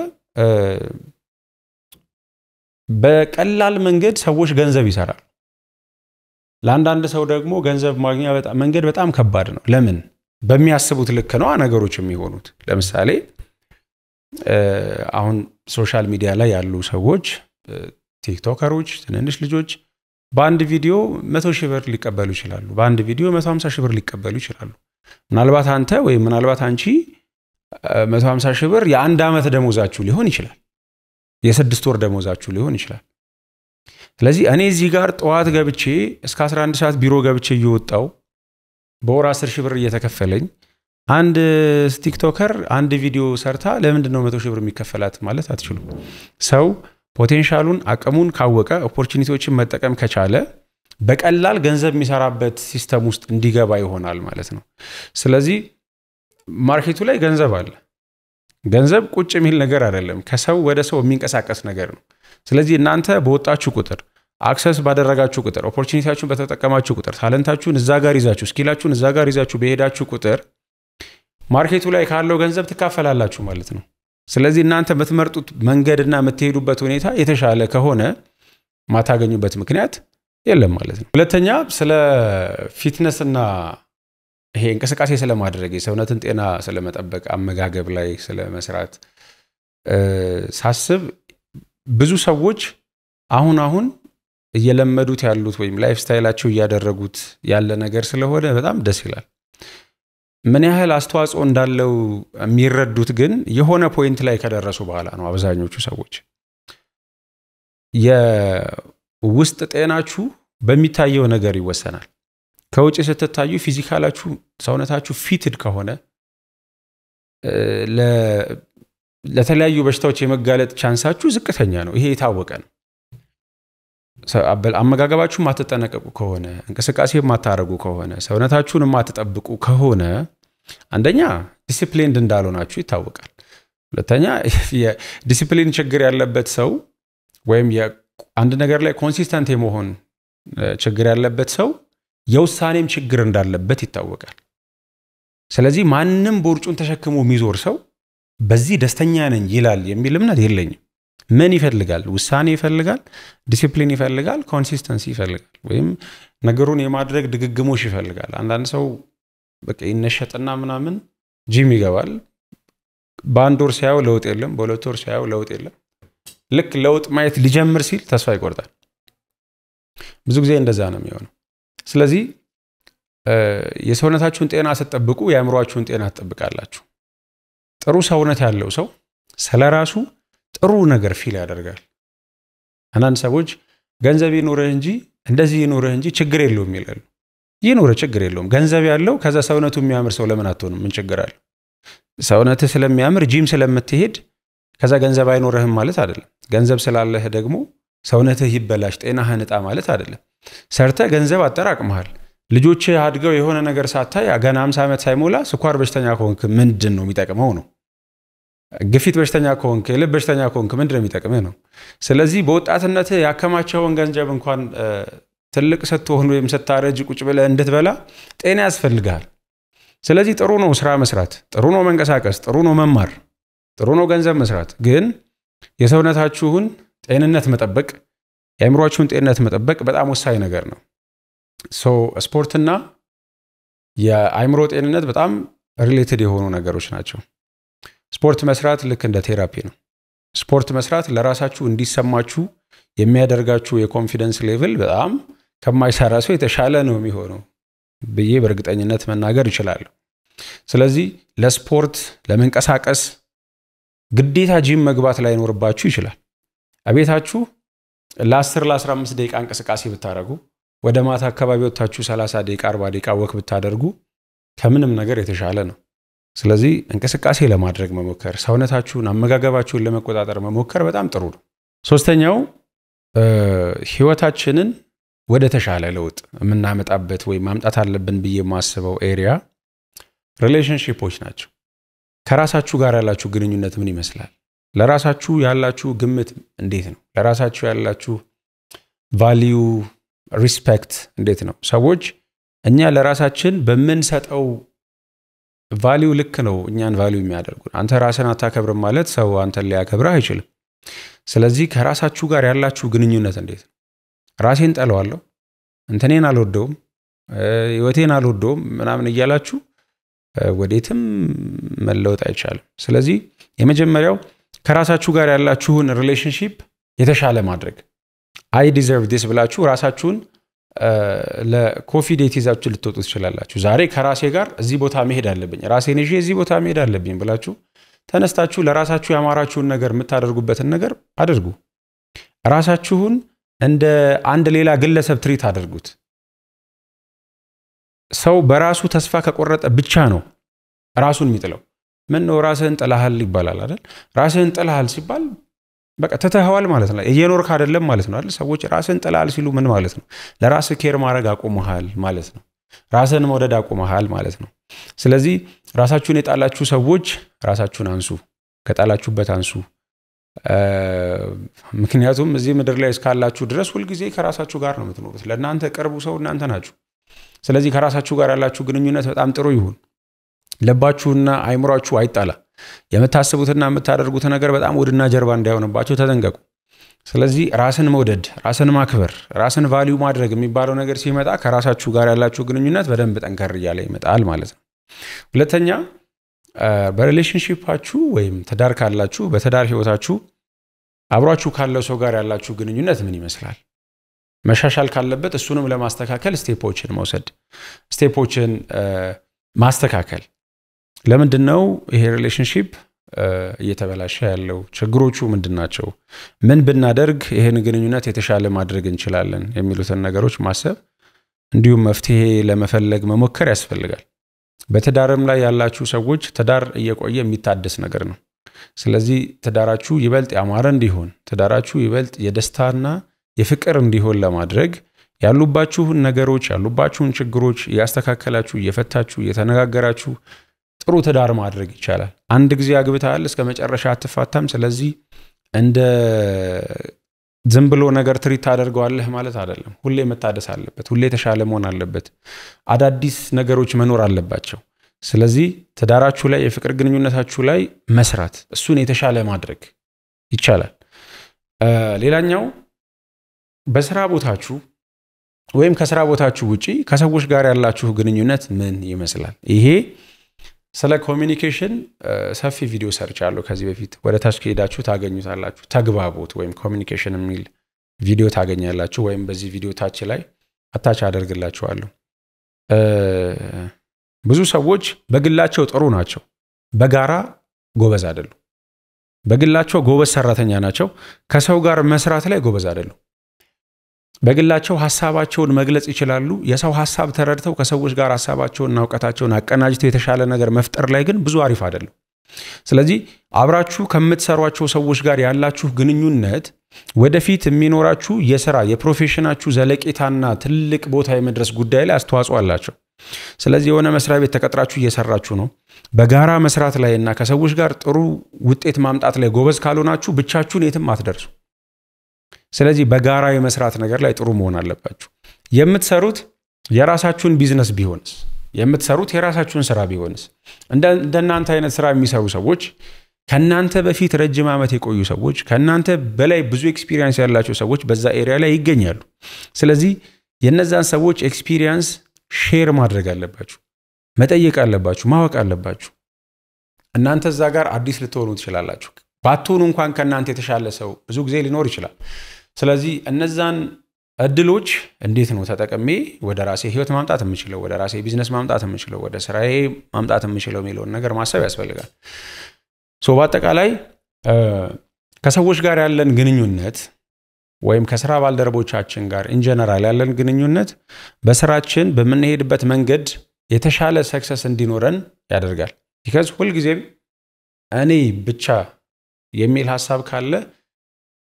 በቀላል መንገድ ሰዎች ገንዘብ ይሰራሉ ለአንዳንድ ሰው ደግሞ ገንዘብ ማግኛ መንገድ በጣም ከባድ ነው ለምን በሚያስቡት ልክ ነው ነገሮች የሚሆኑት ለምሳሌ አሁን ሶሻል ሚዲያ ላይ ያሉ ሰዎች ቲክቶከሮች ትንንሽ ልጆች በአንድ ቪዲዮ 100,000 ብር ሊቀበሉ ይችላሉ በአንድ ቪዲዮ 150,000 ብር ሊቀበሉ ይችላሉ ምናልባት አንተ ወይ ምናልባት አንቺ 150,000 ብር የአንድ አመት ደሞዛችሁ ሊሆን ይችላል የ6 ወር ደሞዛችሁ ሊሆን ይችላል ስለዚህ እኔ እዚህ ጋር ጠዋት ገብቼ እስከ 11 ሰዓት ቢሮ ገብቼ እየወጣው በወር 10,000 ብር እየተከፈለኝ አንድ ቲክቶከር አንድ ቪዲዮ ሰርታ ለምንድን ነው 100,000 ብር የሚከፈላት ማለት አትችሉም ሰው ፖቴንሻሉን አቅሙን ካወቀ ኦፖርቹኒቲዎችን መጠቀም ከቻለ በቀላል ገንዘብ የሚሰራበት ሲስተም ውስጥ እንዲገባ ይሆናል ማለት ነው ስለዚህ ማርኬቱ ላይ ገንዘብ አለ ገንዘብ ቁጭ የሚል ነገር አይደለም ከሰው ወደ ሰው የሚንቀሳቀስ ነገር ነው ስለዚህ እናንተ በወጣችሁ ቁጥር አክሰስ ባደረጋችሁ ቁጥር ኦፖርቹኒቲያችሁን በተጠቀማችሁ ቁጥር ታለንታችሁን እዛ ጋር ይዛችሁ ስኪላችሁን እዛ ጋር ይዛችሁ በሄዳችሁ ቁጥር ማርኬቱ ላይ ካለው ገንዘብ ትካፈላላችሁ ማለት ነው ስለዚህ እናንተ የምትመርጡት መንገድና የምትሄዱበት ሁኔታ የተሻለ ከሆነ ማታገኙበት ምክንያት የለም ማለት ነው ሁለተኛ ስለ ፊትነስና ይሄ እንቅስቃሴ ስለማድረግ የሰውነትን ጤና ስለመጠበቅ አመጋገብ ላይ ስለመስራት ሳስብ ብዙ ሰዎች አሁን እየለመዱት ያሉት ወይም ላይፍ ስታይላቸው እያደረጉት ያለ ነገር ስለሆነ በጣም ደስ ይላል ምን ያህል አስተዋጽኦ እንዳለው የሚረዱት ግን የሆነ ፖይንት ላይ ከደረሱ በኋላ ነው አብዛኞቹ ሰዎች የውስጥ ጤናችሁ በሚታየው ነገር ይወሰናል ከውጭ ስትታዩ ፊዚካላችሁ ሰውነታችሁ ፊትድ ከሆነ ለተለያዩ በሽታዎች የመጋለጥ ቻንሳችሁ ዝቅተኛ ነው ይሄ የታወቀ ነው አመጋገባችሁ ማትጠነቀቁ ከሆነ እንቅስቃሴ ማታረጉ ከሆነ ሰውነታችሁን ማትጠብቁ ከሆነ አንደኛ ዲሲፕሊንድ እንዳልሆናችሁ ይታወቃል ሁለተኛ የዲሲፕሊን ችግር ያለበት ሰው ወይም አንድ ነገር ላይ ኮንሲስተንት የመሆን ችግር ያለበት ሰው የውሳኔም ችግር እንዳለበት ይታወቃል ስለዚህ ማንንም ቦርጩን ተሸክሞ የሚዞር ሰው በዚህ ደስተኛ ነኝ ይላል የሚል እምነት የለኝም ምን ይፈልጋል ውሳኔ ይፈልጋል ዲሲፕሊን ይፈልጋል ኮንሲስተንሲ ይፈልጋል ወይም ነገሩን የማድረግ ድግግሞሽ ይፈልጋል አንዳንድ ሰው በቃ ይነሸጥና ምናምን ጂም ይገባል በአንድ ወር ሲያው ለውጥ የለም በሁለት ወር ሲያው ለውጥ የለም ልክ ለውጥ ማየት ሊጀምር ሲል ተስፋ ይቆርጣል ብዙ ጊዜ እንደዛ ነው የሚሆነው ስለዚህ የሰውነታችሁን ጤና ስትጠብቁ የአእምሮአችሁን ጤና ትጠብቃላችሁ ጥሩ ሰውነት ያለው ሰው ስለራሱ ጥሩ ነገር ፊል ያደርጋል አንዳንድ ሰዎች ገንዘብ ይኖርህ እንጂ እንደዚህ ይኖርህ እንጂ ችግር የለውም ይላሉ ይኖር ችግር የለውም ገንዘብ ያለው ከዛ ሰውነቱ የሚያምር ሰው ለምን አትሆንም ምን ችግር አለ ሰውነትህ ስለሚያምር ጂም ስለምትሄድ ከዛ ገንዘብ አይኖርህም ማለት አይደለም ገንዘብ ስላለህ ደግሞ ሰውነትህ ይበላሽ ጤናህን እጣ ማለት አይደለም ሰርተ ገንዘብ አጠራቅመሃል ልጆች አድገው የሆነ ነገር ሳታይ ገና 50 ዓመት ሳይሞላ ስኳር በሽተኛ ከሆንክ ምንድነው የሚጠቅመው ነው ግፊት በሽተኛ ከሆንክ ልብ በሽተኛ ከሆንክ ምንድነው የሚጠቅመው ነው ስለዚህ በወጣትነት ያከማቸውን ገንዘብ እንኳን ትልቅ ስትሆን ወይም ስታረጅ ቁጭ ብለህ እንድትበላ ጤና ያስፈልጋል ስለዚህ ጥሩ ነው ስራ መስራት ጥሩ ነው መንቀሳቀስ ጥሩ ነው መማር ጥሩ ነው ገንዘብ መስራት ግን የሰውነታችሁን ጤንነት መጠበቅ የአእምሮአችሁን ጤንነት መጠበቅ በጣም ወሳኝ ነገር ነው ስፖርትና የአእምሮ ጤንነት በጣም ሪሌትድ የሆኑ ነገሮች ናቸው ስፖርት መስራት ልክ እንደ ቴራፒ ነው ስፖርት መስራት ለራሳችሁ እንዲሰማችሁ የሚያደርጋችሁ የኮንፊደንስ ሌቭል በጣም ከማይሰራ ሰው የተሻለ ነው የሚሆነው በየ በርግጠኝነት መናገር ይችላል ስለዚህ ለስፖርት ለመንቀሳቀስ ግዴታ ጂም መግባት ላይ ኖርባችሁ ይችላል አቤታችሁ ለ10 ለ15 ደቂቃ እንቅስቃሴ ብታደርጉ ወደ ማታ አካባቢ ወጣችሁ 30 ደቂቃ 40 ደቂቃ ወክ ብታደርጉ ከምንም ነገር የተሻለ ነው ስለዚህ እንቅስቃሴ ለማድረግ መሞከር ሰውነታችሁን አመጋገባችሁን ለመቆጣጠር መሞከር በጣም ጥሩ ነው ሶስተኛው ህይወታችንን ወደ ተሻለ ለውጥ የምናመጣበት ወይ ማምጣት አለብን ብዬ ማስበው ኤሪያ ሪሌሽንሺፖች ናቸው ከራሳችሁ ጋር ያላችሁ ግንኙነት ምን ይመስላል ለራሳችሁ ያላችሁ ግምት እንዴት ነው ለራሳችሁ ያላችሁ ቫልዩ ሪስፔክት እንዴት ነው ሰዎች እኛ ለራሳችን በመንሰጠው ቫልዩ ልክ ነው እኛን ቫልዩ የሚያደርጉን አንተ ራስን አታከብርም ማለት ሰው አንተን ሊያከብርህ አይችልም ስለዚህ ከራሳችሁ ጋር ያላችሁ ግንኙነት እንዴት ነው ራሴን ጠላዋለሁ እንተኔን አልወደውም ህይወቴን አልወደውም ምናምን እያላችሁ ወዴትም መለወጥ አይቻልም ስለዚህ የመጀመሪያው ከራሳችሁ ጋር ያላችሁን ሪሌሽንሺፕ የተሻለ ማድረግ አይ ዲዘርቭ ዲስ ብላችሁ ራሳችሁን ለኮፊ ዴት ይዛችሁ ልትወጡ ትችላላችሁ ዛሬ ከራሴ ጋር እዚህ ቦታ መሄድ አለብኝ ራሴን ይዤ እዚህ ቦታ መሄድ አለብኝ ብላችሁ ተነስታችሁ ለራሳችሁ ያማራችሁን ነገር የምታደርጉበትን ነገር አድርጉ ራሳችሁን እንደ አንድ ሌላ ግለሰብ ትሪት አድርጉት ሰው በራሱ ተስፋ ከቆረጠ ብቻ ነው ራሱን የሚጥለው ምን ነው ራስህን ጥላሃል ይባላል አይደል ራስህን ጥላሃል ሲባል በቃ ተተህዋል ማለት ነው እየኖርክ አይደለም ማለት ነው አይደል ሰዎች ራስህን ጥላሃል ሲሉ ምን ማለት ነው ለራስህ ኬር ማድረግ አቆመሃል ማለት ነው ራስህን መውደድ አቆመሃል ማለት ነው ስለዚህ ራሳችሁን የጣላችሁ ሰዎች ራሳችሁን አንሱ ከጣላችሁበት አንሱ። ምክንያቱም እዚህ ምድር ላይ እስካላችሁ ድረስ ሁሉ ጊዜ ከራሳችሁ ጋር ነው የምትኖሩት። ለእናንተ ቅርቡ ሰው እናንተ ናችሁ። ስለዚህ ከራሳችሁ ጋር ያላችሁ ግንኙነት በጣም ጥሩ ይሁን። ልባችሁና አይምሯችሁ አይጣላ። የምታስቡትና የምታደርጉት ነገር በጣም ወድና ጀርባ እንዳይሆንባችሁ ተጠንቀቁ። ስለዚህ ራስን መውደድ፣ ራስን ማክበር፣ ራስን ቫልዩ ማድረግ የሚባለው ነገር ሲመጣ ከራሳችሁ ጋር ያላችሁ ግንኙነት በደንብ ጠንከር እያለ ይመጣል ማለት ነው። ሁለተኛ በሪሌሽንሺፓችሁ ወይም ትዳር ካላችሁ በትዳር ህይወታችሁ አብራችሁ ካለው ሰው ጋር ያላችሁ ግንኙነት ምን ይመስላል? መሻሻል ካለበት እሱንም ለማስተካከል ስቴፖችን መውሰድ፣ ስቴፖችን ማስተካከል። ለምንድነው ይሄ ሪሌሽንሺፕ እየተበላሸ ያለው? ችግሮቹ ምንድናቸው? ምን ብናደርግ ይሄን ግንኙነት የተሻለ ማድረግ እንችላለን የሚሉትን ነገሮች ማሰብ እንዲሁም መፍትሄ ለመፈለግ መሞከር ያስፈልጋል። በትዳርም ላይ ያላችሁ ሰዎች ትዳር እየቆየ የሚታደስ ነገር ነው። ስለዚህ ትዳራችሁ ይበልጥ ያማረ እንዲሆን፣ ትዳራችሁ ይበልጥ የደስታና የፍቅር እንዲሆን ለማድረግ ያሉባችሁን ነገሮች ያሉባችሁን ችግሮች ያስተካከላችሁ እየፈታችሁ እየተነጋገራችሁ ጥሩ ትዳር ማድረግ ይቻላል። አንድ ጊዜ አግብታል እስከ መጨረሻ አትፋታም። ስለዚህ እንደ ዝም ብሎ ነገር ትሪት ታደርገዋለህ ማለት አይደለም። ሁሌ መታደስ አለበት፣ ሁሌ ተሻለ መሆን አለበት፣ አዳዲስ ነገሮች መኖር አለባቸው። ስለዚህ ትዳራችሁ ላይ የፍቅር ግንኙነታችሁ ላይ መስራት፣ እሱን የተሻለ ማድረግ ይቻላል። ሌላኛው በስራ ቦታችሁ ወይም ከስራ ቦታችሁ ውጪ ከሰዎች ጋር ያላችሁ ግንኙነት ምን ይመስላል? ይሄ ስለ ኮሚኒኬሽን ሰፊ ቪዲዮ ሰርቻለሁ ከዚህ በፊት። ወደ ታች ከሄዳችሁ ታገኙታላችሁ። ተግባቦት ወይም ኮሚኒኬሽን የሚል ቪዲዮ ታገኛላችሁ፣ ወይም በዚህ ቪዲዮ ታች ላይ አታች አደርግላችኋለሁ። ብዙ ሰዎች በግላቸው ጥሩ ናቸው፣ በጋራ ጎበዝ አይደሉም። በግላቸው ጎበዝ ሰራተኛ ናቸው፣ ከሰው ጋር መስራት ላይ ጎበዝ አይደሉም። በግላቸው ሐሳባቸውን መግለጽ ይችላሉ፣ የሰው ሐሳብ ተረድተው ከሰዎች ጋር ሐሳባቸውንና ዕውቀታቸውን አቀናጅተው የተሻለ ነገር መፍጠር ላይ ግን ብዙ አሪፍ አይደሉም። ስለዚህ አብራችሁ ከምትሰሯቸው ሰዎች ጋር ያላችሁ ግንኙነት ወደፊት የሚኖራችሁ የሥራ የፕሮፌሽናችሁ ዘለቄታና ትልቅ ቦታ የመድረስ ጉዳይ ላይ አስተዋጽኦ አላቸው። ስለዚህ የሆነ መስሪያ ቤት ተቀጥራችሁ እየሰራችሁ ነው። በጋራ መስራት ላይና ከሰዎች ጋር ጥሩ ውጤት ማምጣት ላይ ጎበዝ ካልሆናችሁ ብቻችሁን የትም አትደርሱ። ስለዚህ በጋራ የመስራት ነገር ላይ ጥሩ መሆን አለባችሁ። የምትሰሩት የራሳችሁን ቢዝነስ ቢሆንስ? የምትሰሩት የራሳችሁን ስራ ቢሆንስ? እንደናንተ አይነት ስራ የሚሰሩ ሰዎች፣ ከናንተ በፊት ረጅም ዓመት የቆዩ ሰዎች፣ ከናንተ በላይ ብዙ ኤክስፒሪየንስ ያላቸው ሰዎች በዛ ኤሪያ ላይ ይገኛሉ። ስለዚህ የነዛን ሰዎች ኤክስፒሪየንስ ሼር ማድረግ አለባችሁ፣ መጠየቅ አለባችሁ፣ ማወቅ አለባችሁ። እናንተ እዛ ጋር አዲስ ልትሆኑ ትችላላችሁ። ባትሆኑ እንኳን ከናንተ የተሻለ ሰው ብዙ ጊዜ ሊኖር ይችላል። ስለዚህ እነዛን እድሎች እንዴት ነው ተጠቅሜ ወደ ራሴ ህይወት ማምጣት የምችለው፣ ወደ ራሴ ቢዝነስ ማምጣት የምችለው፣ ወደ ስራዬ ማምጣት የምችለው የሚለውን ነገር ማሰብ ያስፈልጋል። በአጠቃላይ ከሰዎች ጋር ያለን ግንኙነት ወይም ከስራ ባልደረቦቻችን ጋር ኢንጀነራል ያለን ግንኙነት በስራችን በምንሄድበት መንገድ የተሻለ ሰክሰስ እንዲኖረን ያደርጋል። ቢካዝ ሁልጊዜም እኔ ብቻ የሚል ሐሳብ ካለ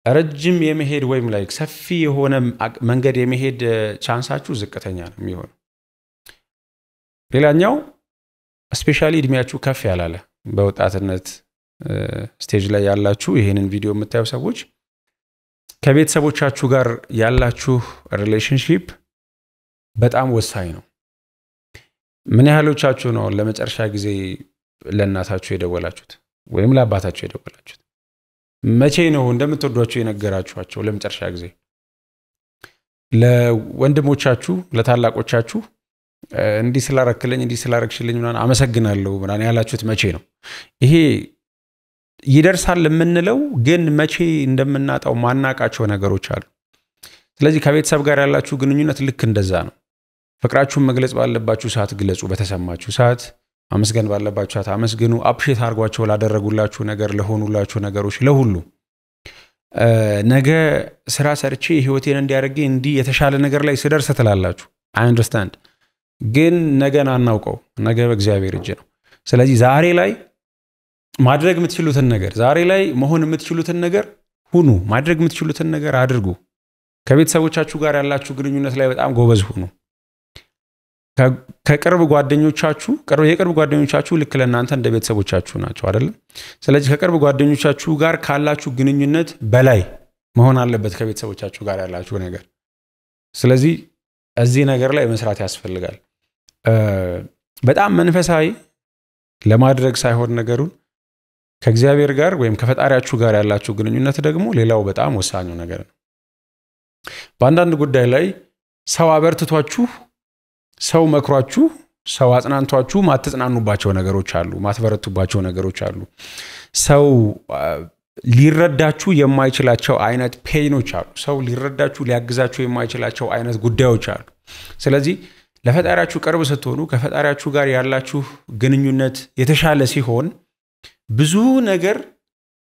ረጅም የመሄድ ወይም ላይክ ሰፊ የሆነ መንገድ የመሄድ ቻንሳችሁ ዝቅተኛ ነው የሚሆነው። ሌላኛው ስፔሻሊ እድሜያችሁ ከፍ ያላለ በወጣትነት ስቴጅ ላይ ያላችሁ ይሄንን ቪዲዮ የምታዩ ሰዎች ከቤተሰቦቻችሁ ጋር ያላችሁ ሪሌሽንሺፕ በጣም ወሳኝ ነው። ምን ያህሎቻችሁ ነው ለመጨረሻ ጊዜ ለእናታችሁ የደወላችሁት ወይም ለአባታችሁ የደወላችሁት? መቼ ነው እንደምትወዷቸው የነገራችኋቸው ለመጨረሻ ጊዜ? ለወንድሞቻችሁ ለታላቆቻችሁ እንዲህ ስላረክልኝ እንዲህ ስላረክሽልኝ ምናምን አመሰግናለሁ ምናምን ያላችሁት መቼ ነው? ይሄ ይደርሳል የምንለው ግን መቼ እንደምናጣው ማናቃቸው ነገሮች አሉ። ስለዚህ ከቤተሰብ ጋር ያላችሁ ግንኙነት ልክ እንደዛ ነው። ፍቅራችሁን መግለጽ ባለባችሁ ሰዓት ግለጹ፣ በተሰማችሁ ሰዓት አመስገን ባለባችሁ ሰዓት አመስግኑ። አፕሪሼት አድርጓቸው ላደረጉላችሁ ነገር፣ ለሆኑላችሁ ነገሮች፣ ለሁሉ። ነገ ስራ ሰርቼ ህይወቴን እንዲያደርግ እንዲህ የተሻለ ነገር ላይ ስደርስ ትላላችሁ። አይ አንደርስታንድ፣ ግን ነገን አናውቀው። ነገ በእግዚአብሔር እጅ ነው። ስለዚህ ዛሬ ላይ ማድረግ የምትችሉትን ነገር፣ ዛሬ ላይ መሆን የምትችሉትን ነገር ሁኑ። ማድረግ የምትችሉትን ነገር አድርጉ። ከቤተሰቦቻችሁ ጋር ያላችሁ ግንኙነት ላይ በጣም ጎበዝ ሁኑ። ከቅርብ ጓደኞቻችሁ የቅርብ ጓደኞቻችሁ ልክ ለእናንተ እንደ ቤተሰቦቻችሁ ናቸው አይደል? ስለዚህ ከቅርብ ጓደኞቻችሁ ጋር ካላችሁ ግንኙነት በላይ መሆን አለበት ከቤተሰቦቻችሁ ጋር ያላችሁ ነገር። ስለዚህ እዚህ ነገር ላይ መስራት ያስፈልጋል። በጣም መንፈሳዊ ለማድረግ ሳይሆን ነገሩን ከእግዚአብሔር ጋር ወይም ከፈጣሪያችሁ ጋር ያላችሁ ግንኙነት ደግሞ ሌላው በጣም ወሳኙ ነገር ነው። በአንዳንድ ጉዳይ ላይ ሰው አበርትቷችሁ ሰው መክሯችሁ ሰው አጽናንቷችሁ ማትጽናኑባቸው ነገሮች አሉ፣ ማትበረቱባቸው ነገሮች አሉ። ሰው ሊረዳችሁ የማይችላቸው አይነት ፔይኖች አሉ። ሰው ሊረዳችሁ ሊያግዛችሁ የማይችላቸው አይነት ጉዳዮች አሉ። ስለዚህ ለፈጣሪያችሁ ቅርብ ስትሆኑ ከፈጣሪያችሁ ጋር ያላችሁ ግንኙነት የተሻለ ሲሆን ብዙ ነገር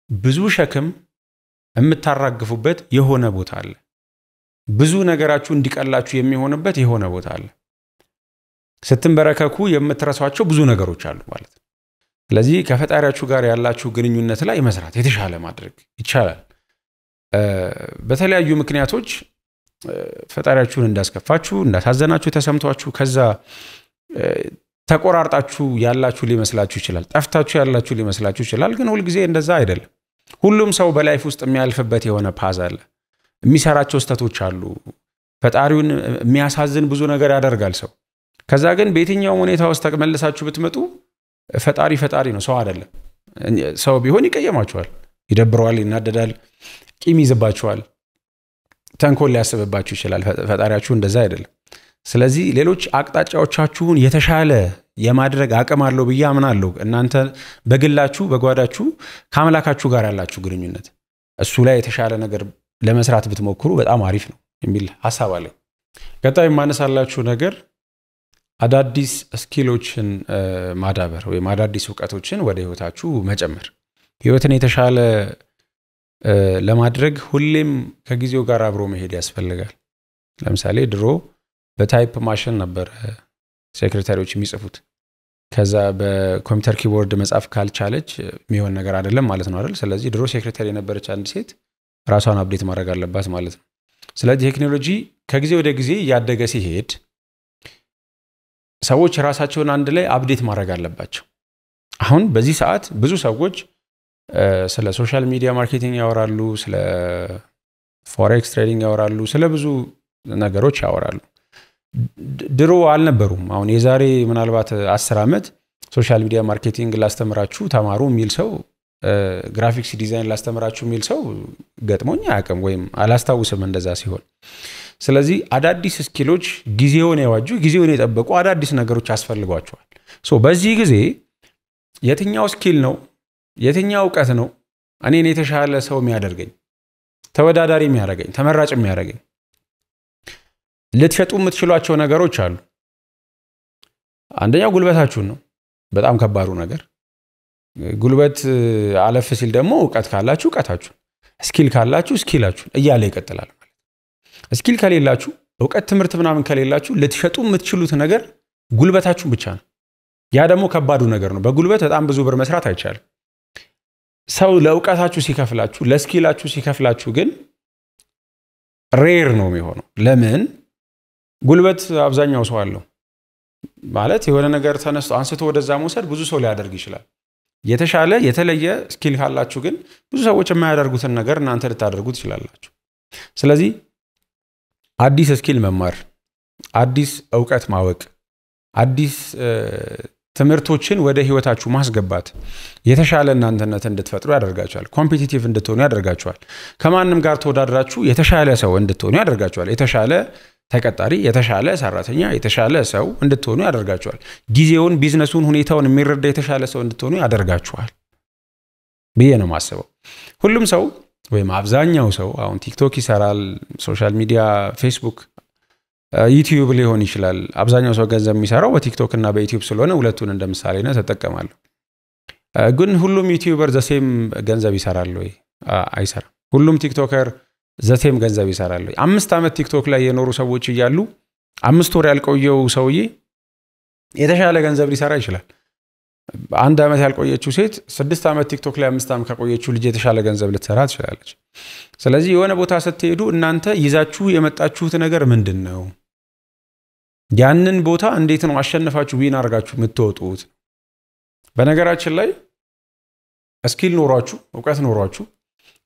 ብዙ ሸክም የምታራግፉበት የሆነ ቦታ አለ። ብዙ ነገራችሁ እንዲቀላችሁ የሚሆንበት የሆነ ቦታ አለ። ስትንበረከኩ የምትረሷቸው ብዙ ነገሮች አሉ ማለት ነው። ስለዚህ ከፈጣሪያችሁ ጋር ያላችሁ ግንኙነት ላይ መስራት የተሻለ ማድረግ ይቻላል። በተለያዩ ምክንያቶች ፈጣሪያችሁን እንዳስከፋችሁ እንዳሳዘናችሁ ተሰምቷችሁ ከዛ ተቆራርጣችሁ ያላችሁ ሊመስላችሁ ይችላል። ጠፍታችሁ ያላችሁ ሊመስላችሁ ይችላል። ግን ሁሉ ጊዜ እንደዛ አይደለም። ሁሉም ሰው በላይፍ ውስጥ የሚያልፍበት የሆነ ፓዝ አለ። የሚሰራቸው ስተቶች አሉ። ፈጣሪውን የሚያሳዝን ብዙ ነገር ያደርጋል ሰው። ከዛ ግን በየትኛው ሁኔታ ውስጥ ተመልሳችሁ ብትመጡ ፈጣሪ ነው፣ ሰው አይደለም። ሰው ቢሆን ይቀየማችኋል፣ ይደብረዋል፣ ይናደዳል፣ ቂም ይዝባችኋል፣ ተንኮል ሊያስብባችሁ ይችላል። ፈጣሪያችሁ እንደዛ አይደለም። ስለዚህ ሌሎች አቅጣጫዎቻችሁን የተሻለ የማድረግ አቅም አለው ብዬ አምናለሁ። እናንተ በግላችሁ በጓዳችሁ ከአምላካችሁ ጋር ያላችሁ ግንኙነት እሱ ላይ የተሻለ ነገር ለመስራት ብትሞክሩ በጣም አሪፍ ነው የሚል ሐሳብ አለኝ። ቀጣይ ማነሳላችሁ ነገር አዳዲስ ስኪሎችን ማዳበር ወይም አዳዲስ ዕውቀቶችን ወደ ህይወታችሁ መጨመር። ህይወትን የተሻለ ለማድረግ ሁሌም ከጊዜው ጋር አብሮ መሄድ ያስፈልጋል። ለምሳሌ ድሮ በታይፕ ማሽን ነበር ሴክሬታሪዎች የሚጽፉት። ከዛ በኮምፒውተር ኪቦርድ መጻፍ ካልቻለች የሚሆን ነገር አይደለም ማለት ነው አይደል? ስለዚህ ድሮ ሴክሬታሪ የነበረች አንድ ሴት ራሷን አፕዴት ማድረግ አለባት ማለት ነው። ስለዚህ ቴክኖሎጂ ከጊዜ ወደ ጊዜ እያደገ ሲሄድ ሰዎች ራሳቸውን አንድ ላይ አፕዴት ማድረግ አለባቸው። አሁን በዚህ ሰዓት ብዙ ሰዎች ስለ ሶሻል ሚዲያ ማርኬቲንግ ያወራሉ፣ ስለ ፎሬክስ ትሬዲንግ ያወራሉ፣ ስለ ብዙ ነገሮች ያወራሉ። ድሮ አልነበሩም። አሁን የዛሬ ምናልባት 10 ዓመት ሶሻል ሚዲያ ማርኬቲንግ ላስተምራችሁ ተማሩ የሚል ሰው፣ ግራፊክስ ዲዛይን ላስተምራችሁ የሚል ሰው ገጥሞኝ አያውቅም ወይም አላስታውስም እንደዛ ሲሆን። ስለዚህ አዳዲስ ስኪሎች ጊዜውን የዋጁ ጊዜውን የጠበቁ አዳዲስ ነገሮች ያስፈልጓቸዋል። በዚህ ጊዜ የትኛው ስኪል ነው የትኛው ዕውቀት ነው እኔን የተሻለ ሰው የሚያደርገኝ፣ ተወዳዳሪ የሚያደርገኝ፣ ተመራጭ የሚያደርገኝ? ልትሸጡ የምትችሏቸው ነገሮች አሉ። አንደኛው ጉልበታችሁን ነው፣ በጣም ከባዱ ነገር። ጉልበት አለፍ ሲል ደግሞ ዕውቀት ካላችሁ ዕውቀታችሁን፣ ስኪል ካላችሁ ስኪላችሁን እያለ ይቀጥላል ማለት። ስኪል ከሌላችሁ ዕውቀት ትምህርት ምናምን ከሌላችሁ ልትሸጡ የምትችሉት ነገር ጉልበታችሁን ብቻ ነው። ያ ደግሞ ከባዱ ነገር ነው። በጉልበት በጣም ብዙ ብር መስራት አይቻልም። ሰው ለዕውቀታችሁ ሲከፍላችሁ ለስኪላችሁ ሲከፍላችሁ ግን ሬር ነው የሚሆነው። ለምን? ጉልበት አብዛኛው ሰው አለው ማለት የሆነ ነገር ተነስቶ አንስቶ ወደዛ መውሰድ ብዙ ሰው ሊያደርግ ይችላል። የተሻለ የተለየ ስኪል ካላችሁ ግን ብዙ ሰዎች የማያደርጉትን ነገር እናንተ ልታደርጉ ትችላላችሁ። ስለዚህ አዲስ ስኪል መማር፣ አዲስ ዕውቀት ማወቅ፣ አዲስ ትምህርቶችን ወደ ህይወታችሁ ማስገባት የተሻለ እናንተነት እንድትፈጥሩ ያደርጋችኋል። ኮምፒቲቲቭ እንድትሆኑ ያደርጋችኋል። ከማንም ጋር ተወዳድራችሁ የተሻለ ሰው እንድትሆኑ ያደርጋችኋል። የተሻለ ተቀጣሪ፣ የተሻለ ሰራተኛ፣ የተሻለ ሰው እንድትሆኑ ያደርጋችኋል። ጊዜውን፣ ቢዝነሱን፣ ሁኔታውን የሚረዳ የተሻለ ሰው እንድትሆኑ ያደርጋችኋል ብዬ ነው ማስበው። ሁሉም ሰው ወይም አብዛኛው ሰው አሁን ቲክቶክ ይሰራል፣ ሶሻል ሚዲያ፣ ፌስቡክ፣ ዩቲዩብ ሊሆን ይችላል። አብዛኛው ሰው ገንዘብ የሚሰራው በቲክቶክ እና በዩቲዩብ ስለሆነ ሁለቱን እንደምሳሌነት ተጠቀማለሁ። ግን ሁሉም ዩቲዩበር ዘሴም ገንዘብ ይሰራል ወይ? አይሰራም። ሁሉም ቲክቶከር ዘሴም ገንዘብ ይሰራል ወይ? 5 ዓመት ቲክቶክ ላይ የኖሩ ሰዎች እያሉ 5 ወር ያልቆየው ሰውዬ የተሻለ ገንዘብ ሊሰራ ይችላል። 1 ዓመት ያልቆየችው ሴት 6 ዓመት ቲክቶክ ላይ 5 ዓመት ከቆየችው ልጅ የተሻለ ገንዘብ ልትሰራ ትችላለች። ስለዚህ የሆነ ቦታ ስትሄዱ እናንተ ይዛችሁ የመጣችሁት ነገር ምንድነው? ያንን ቦታ እንዴት ነው አሸንፋችሁ ዊን አድርጋችሁ የምትወጡት? በነገራችን ላይ ስኪል ኖሯችሁ ዕውቀት ኖሯችሁ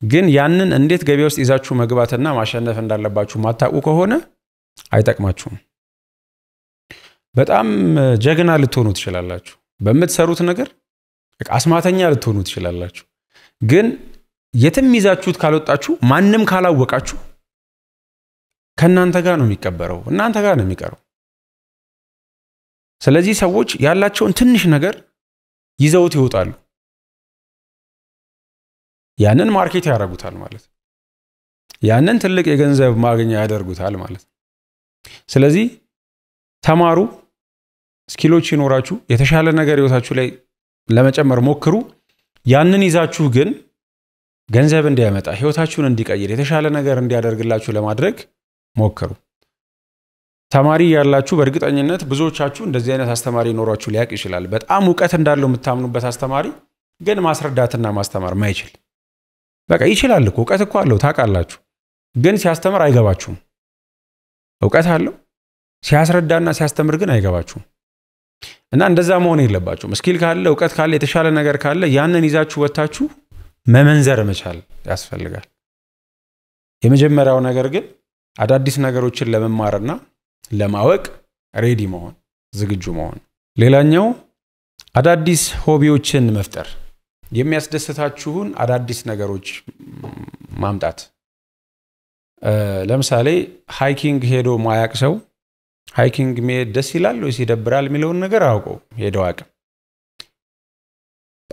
ግን ያንን እንዴት ገበያ ውስጥ ይዛችሁ መግባትና ማሸነፍ እንዳለባችሁ ማታውቁ ከሆነ አይጠቅማችሁም። በጣም ጀግና ልትሆኑ ትችላላችሁ በምትሰሩት ነገር፣ አስማተኛ ልትሆኑ ትችላላችሁ። ግን የትም ይዛችሁት ካልወጣችሁ ማንም ካላወቃችሁ ከናንተ ጋር ነው የሚቀበረው፣ እናንተ ጋር ነው የሚቀረው። ስለዚህ ሰዎች ያላቸውን ትንሽ ነገር ይዘውት ይወጣሉ። ያንን ማርኬት ያደርጉታል ማለት፣ ያንን ትልቅ የገንዘብ ማግኛ ያደርጉታል ማለት። ስለዚህ ተማሩ፣ ስኪሎች ይኖራችሁ፣ የተሻለ ነገር ህይወታችሁ ላይ ለመጨመር ሞክሩ። ያንን ይዛችሁ ግን ገንዘብ እንዲያመጣ ህይወታችሁን እንዲቀይር የተሻለ ነገር እንዲያደርግላችሁ ለማድረግ ሞክሩ። ተማሪ ያላችሁ በእርግጠኝነት ብዙዎቻችሁ እንደዚህ አይነት አስተማሪ ኖሯችሁ ሊያቅ ይችላል። በጣም ዕውቀት እንዳለው የምታምኑበት አስተማሪ ግን ማስረዳትና ማስተማር ማይችል። በቃ ይችላል እኮ ዕውቀት እኮ አለው ታውቃላችሁ፣ ግን ሲያስተምር አይገባችሁም። ዕውቀት አለው ሲያስረዳና ሲያስተምር ግን አይገባችሁም። እና እንደዛ መሆን የለባችሁም። ስኪል ካለ ዕውቀት ካለ የተሻለ ነገር ካለ ያንን ይዛችሁ ወጣችሁ መመንዘር መቻል ያስፈልጋል። የመጀመሪያው ነገር ግን አዳዲስ ነገሮችን ለመማርና ለማወቅ ሬዲ መሆን፣ ዝግጁ መሆን። ሌላኛው አዳዲስ ሆቢዎችን መፍጠር፣ የሚያስደስታችሁን አዳዲስ ነገሮች ማምጣት። ለምሳሌ ሃይኪንግ ሄዶ ማያቅ ሰው ሃይኪንግ መሄድ ደስ ይላል ወይስ ይደብራል የሚለውን ነገር አውቀው ሄደው አቅም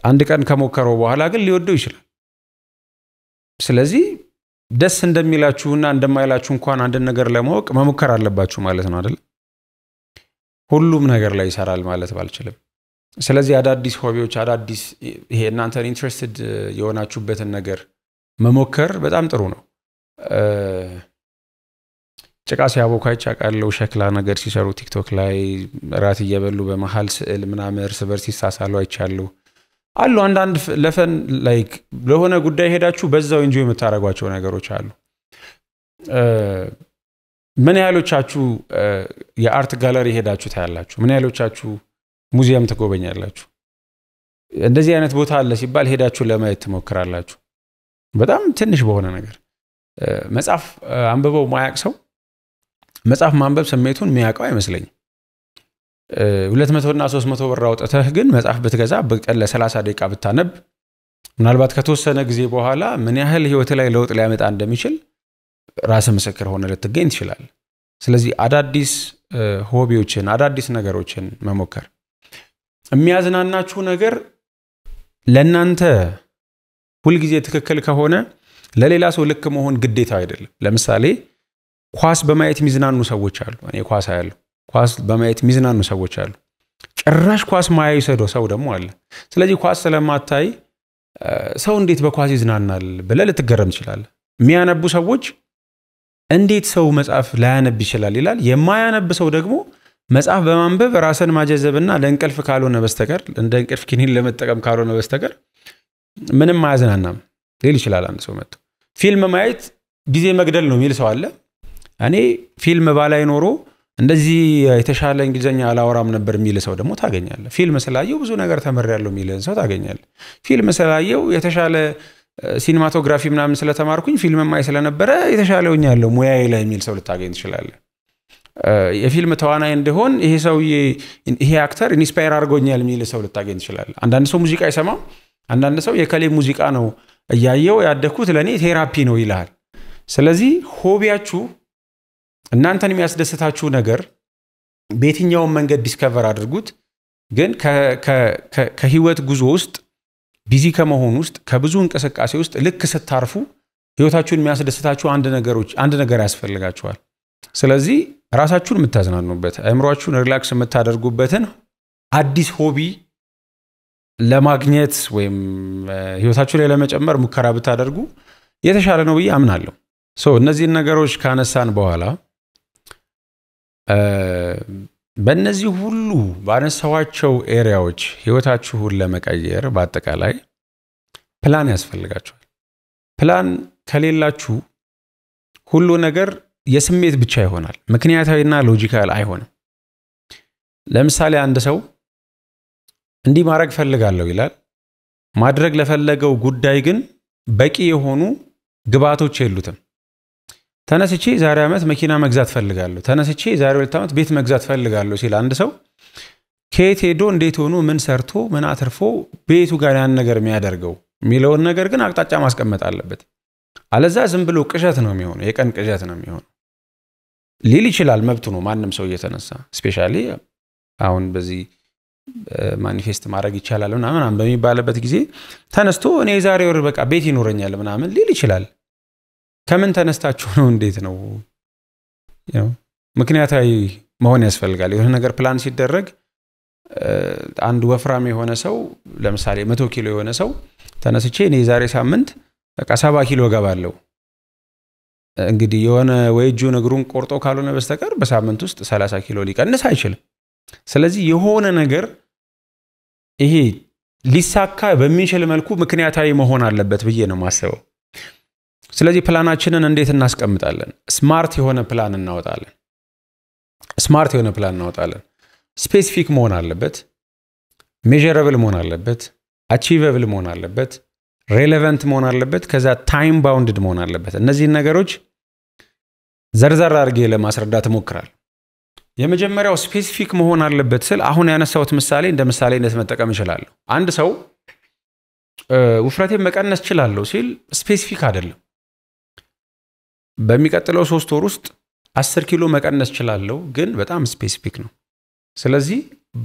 አንድ ቀን ከሞከረው በኋላ ግን ሊወደው ይችላል። ስለዚህ ደስ እንደሚላችሁና እንደማይላችሁ እንኳን አንድ ነገር ለማወቅ መሞከር አለባችሁ ማለት ነው አይደል? ሁሉም ነገር ላይ ይሰራል ማለት ባልችልም። ስለዚህ አዳዲስ ሆቢዎች፣ አዳዲስ ይሄ እናንተን ኢንትረስትድ የሆናችሁበትን ነገር መሞከር በጣም ጥሩ ነው። ጭቃ ሲያቦካ ይቻቃለው፣ ሸክላ ነገር ሲሰሩ ቲክቶክ ላይ ራት እየበሉ በመሃል ስዕል ምናምን እርስ በርስ ሲሳሳሉ አይቻለሁ አሉ። አንዳንድ ለፈን ላይክ ለሆነ ጉዳይ ሄዳችሁ በዛው ኢንጆይ የምታረጓቸው ነገሮች አሉ። ምን ያህሎቻችሁ የአርት ጋለሪ ሄዳችሁ ታያላችሁ? ምን ያህሎቻችሁ ሙዚየም ትጎበኛላችሁ? እንደዚህ አይነት ቦታ አለ ሲባል ሄዳችሁ ለማየት ትሞክራላችሁ? በጣም ትንሽ በሆነ ነገር መጽሐፍ አንብበው ማያቅ ሰው መጽሐፍ ማንበብ ስሜቱን የሚያውቀው አይመስለኝም። 200 እና 300 ብር አውጥተህ ግን መጽሐፍ ብትገዛ በቀን ለ30 ደቂቃ ብታነብ ምናልባት ከተወሰነ ጊዜ በኋላ ምን ያህል ህይወት ላይ ለውጥ ሊያመጣ እንደሚችል ራስ ምስክር ሆነ ልትገኝ ትችላል። ስለዚህ አዳዲስ ሆቢዎችን፣ አዳዲስ ነገሮችን መሞከር። የሚያዝናናችሁ ነገር ለናንተ ሁሉ ጊዜ ትክክል ከሆነ ለሌላ ሰው ልክ መሆን ግዴታ አይደለም። ለምሳሌ ኳስ በማየት ሚዝናኑ ሰዎች አሉ። እኔ ኳስ አያለሁ። ኳስ በማየት ሚዝናኑ ሰዎች አሉ። ጭራሽ ኳስ ማያይሰዶ ሰው ደግሞ አለ። ስለዚህ ኳስ ስለማታይ ሰው እንዴት በኳስ ይዝናናል ብለህ ልትገረም ትችላለህ። የሚያነቡ ሰዎች እንዴት ሰው መጽሐፍ ላያነብ ይችላል ይላል። የማያነብ ሰው ደግሞ መጽሐፍ በማንበብ ራስን ማጀዘብና ለእንቅልፍ ካልሆነ በስተቀር እንደ እንቅልፍ ኪኒን ለመጠቀም ካልሆነ በስተቀር ምንም አያዝናናም ሊል ይችላል። አንድ ሰው መጥቶ ፊልም ማየት ጊዜ መግደል ነው የሚል ሰው አለ። እኔ ፊልም ባላይ ኖሮ እንደዚህ የተሻለ እንግሊዘኛ አላወራም ነበር የሚል ሰው ደግሞ ታገኛለህ። ፊልም ስላየው ብዙ ነገር ተመሪያለሁ የሚል ሰው ታገኛለህ። ፊልም ስላየው የተሻለ ሲኒማቶግራፊ ምናምን ስለተማርኩኝ ፊልም ማይ ስለነበረ የተሻለ ሆኛለሁ ሙያዬ ላይ የሚል ሰው ልታገኝ ትችላለህ። የፊልም ተዋናይ እንደሆን ይሄ ሰውዬ ይሄ አክተር ኢንስፓየር አድርጎኛል የሚል ሰው ልታገኝ ትችላለህ። አንዳንድ ሰው ሙዚቃ ይሰማው፣ አንዳንድ ሰው የከሌ ሙዚቃ ነው እያየው ያደኩት ለኔ ቴራፒ ነው ይላል። ስለዚህ ሆቢያችሁ እናንተን የሚያስደስታችሁ ነገር በየትኛውም መንገድ ዲስከቨር አድርጉት። ግን ከህይወት ጉዞ ውስጥ ቢዚ ከመሆን ውስጥ ከብዙ እንቅስቃሴ ውስጥ ልክ ስታርፉ ህይወታችሁን የሚያስደስታችሁ አንድ ነገር ያስፈልጋችኋል። ስለዚህ ራሳችሁን የምታዝናኑበት፣ አእምሮአችሁን ሪላክስ የምታደርጉበትን አዲስ ሆቢ ለማግኘት ወይም ህይወታችሁ ላይ ለመጨመር ሙከራ ብታደርጉ የተሻለ ነው ብዬ አምናለሁ። እነዚህን ነገሮች ካነሳን በኋላ በእነዚህ ሁሉ ባነሳዋቸው ኤሪያዎች ህይወታችሁን ለመቀየር በአጠቃላይ ፕላን ያስፈልጋችኋል። ፕላን ከሌላችሁ ሁሉ ነገር የስሜት ብቻ ይሆናል፣ ምክንያታዊና ሎጂካል አይሆንም። ለምሳሌ አንድ ሰው እንዲህ ማድረግ ፈልጋለሁ ይላል ማድረግ ለፈለገው ጉዳይ ግን በቂ የሆኑ ግብአቶች የሉትም ተነስቼ ዛሬ ዓመት መኪና መግዛት ፈልጋለሁ ተነስቼ ዛሬ 2 ዓመት ቤት መግዛት ፈልጋለሁ ሲል አንድ ሰው ከየት ሄዶ እንዴት ሆኖ ምን ሰርቶ ምን አትርፎ ቤቱ ጋር ያን ነገር የሚያደርገው ሚለውን ነገር ግን አቅጣጫ ማስቀመጥ አለበት አለዛ ዝም ብሎ ቅዠት ነው የሚሆነው የቀን ቅዠት ነው የሚሆነው ሊል ይችላል መብቱ ነው ማንንም ሰው እየተነሳ ስፔሻሊ አሁን በዚህ ማኒፌስት ማድረግ ይቻላል ምናምን በሚባልበት ጊዜ ተነስቶ እኔ ዛሬ ወር በቃ ቤት ይኖረኛል ምናምን ሊል ይችላል ከምን ተነስታችሁ ነው እንዴት ነው ምክንያታዊ መሆን ያስፈልጋል የሆነ ነገር ፕላን ሲደረግ አንድ ወፍራም የሆነ ሰው ለምሳሌ 100 ኪሎ የሆነ ሰው ተነስቼ እኔ ዛሬ ሳምንት በቃ 70 ኪሎ ገባለሁ እንግዲህ የሆነ ወይ እጁን እግሩን ቆርጦ ካልሆነ በስተቀር በሳምንት ውስጥ 30 ኪሎ ሊቀንስ አይችልም ስለዚህ የሆነ ነገር ይሄ ሊሳካ በሚችል መልኩ ምክንያታዊ መሆን አለበት ብዬ ነው ማሰበው ስለዚህ ፕላናችንን እንዴት እናስቀምጣለን ስማርት የሆነ ፕላን እናወጣለን ስፔሲፊክ መሆን አለበት ሜዠረብል መሆን አለበት አቺቨብል መሆን አለበት ሬሌቫንት መሆን አለበት ከዛ ታይም ባውንድድ መሆን አለበት እነዚህ ነገሮች ዘርዘር አድርጌ ለማስረዳት እሞክራለሁ የመጀመሪያው ስፔሲፊክ መሆን አለበት ስል አሁን ያነሳሁት ምሳሌ እንደ ምሳሌነት መጠቀም ይችላል አንድ ሰው ውፍረቴን መቀነስ ይችላል ሲል ስፔሲፊክ አይደለም በሚቀጥለው 3 ወር ውስጥ 10 ኪሎ መቀነስ ይችላል ግን በጣም ስፔሲፊክ ነው ስለዚህ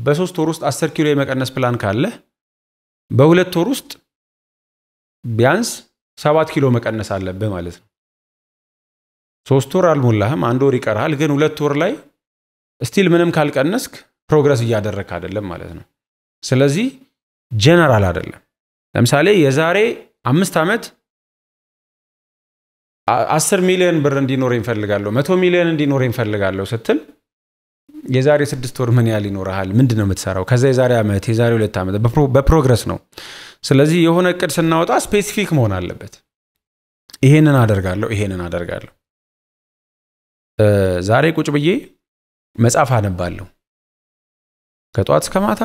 በ3 ወር ውስጥ 10 ኪሎ የመቀነስ ፕላን ካለ በ2 ወር ውስጥ ቢያንስ 7 ኪሎ መቀነስ አለበት ማለት ነው 3 ወር አልሞላህም 1 ወር ይቀርሃል ግን 2 ወር ላይ ስቲል ምንም ካልቀነስክ ፕሮግረስ እያደረክ አይደለም ማለት ነው ስለዚህ ጀነራል አይደለም ለምሳሌ የዛሬ 5 ዓመት 10 ሚሊዮን ብር እንዲኖረኝ ፈልጋለሁ 100 ሚሊዮን እንዲኖረኝ ፈልጋለሁ ስትል የዛሬ 6 ወር ምን ያህል ይኖርሃል ምንድነው የምትሰራው ከዛ የዛሬ ዓመት የዛሬ 2 ዓመት በፕሮግረስ ነው ስለዚህ የሆነ እቅድ ስናወጣ ስፔሲፊክ መሆን አለበት ይሄንን አደርጋለሁ ዛሬ ቁጭ ብዬ መጽሐፍ አነባለሁ ከጧት እስከ ማታ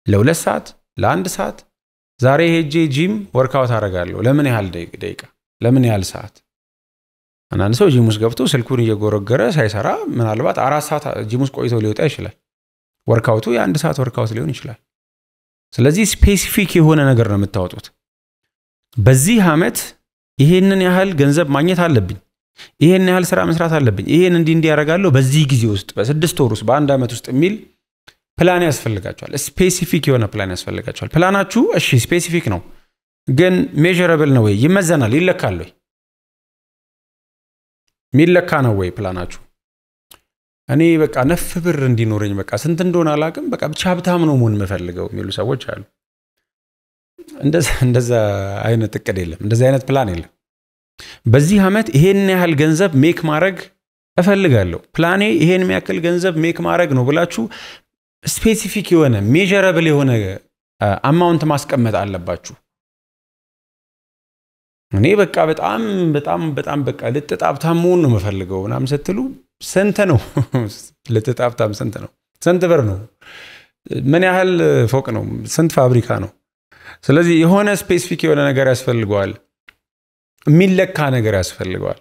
ለ2 ሰዓት ለ1 ሰዓት ዛሬ ሄጄ ጂም ወርክአውት አደርጋለሁ ለምን ያህል ደቂቃ ለምን ያህል ሰዓት አንዳንድ ሰው ጂም ውስጥ ገብቶ ስልኩን እየጎረገረ ሳይሰራ ምናልባት 4 ሰዓት ጂም ውስጥ ቆይቶ ሊወጣ ይችላል ወርክአውቱ የ1 ሰዓት ወርክአውት ሊሆን ይችላል ስለዚህ ስፔሲፊክ የሆነ ነገር ነው የምታወጡት በዚህ ዓመት ይሄንን ያህል ገንዘብ ማግኘት አለብኝ ይሄን ያህል ስራ መስራት አለብኝ ይሄን እንዲህ ያደርጋለሁ በዚህ ጊዜ ውስጥ በ6 ወር ውስጥ በአንድ ዓመት ውስጥ የሚል ፕላን ያስፈልጋቸዋል ስፔሲፊክ የሆነ ፕላን ያስፈልጋቸዋል ፕላናችሁ እሺ ስፔሲፊክ ነው ግን ሜዠረብል ነው ወይ ይመዘናል ይለካል ወይ ሚለካ ነው ወይ ፕላናችሁ እኔ በቃ ነፍ ብር እንዲኖረኝ በቃ ስንት እንደሆነ አላቅም በቃ ብቻ ሀብታም ነው መሆን መፈልገው የሚሉ ሰዎች አሉ እንደዛ አይነት እቅድ የለም እንደዛ አይነት ፕላን የለም በዚህ ዓመት ይሄን ያህል ገንዘብ ሜክ ማድረግ እፈልጋለሁ ፕላኔ ይሄን የሚያክል ገንዘብ ሜክ ማድረግ ነው ብላችሁ ስፔሲፊክ የሆነ ሜዠረብል የሆነ አማውንት ማስቀመጥ አለባችሁ እኔ በቃ በጣም በቃ ልጥጣብታም መሆን ነው መፈልገው ምናምን ስትሉ ስንት ነው ልጥጣብታም ስንት ብር ነው ምን ያህል ፎቅ ነው ስንት ፋብሪካ ነው ስለዚህ የሆነ ስፔሲፊክ የሆነ ነገር ያስፈልገዋል ሚለካ ነገር ያስፈልገዋል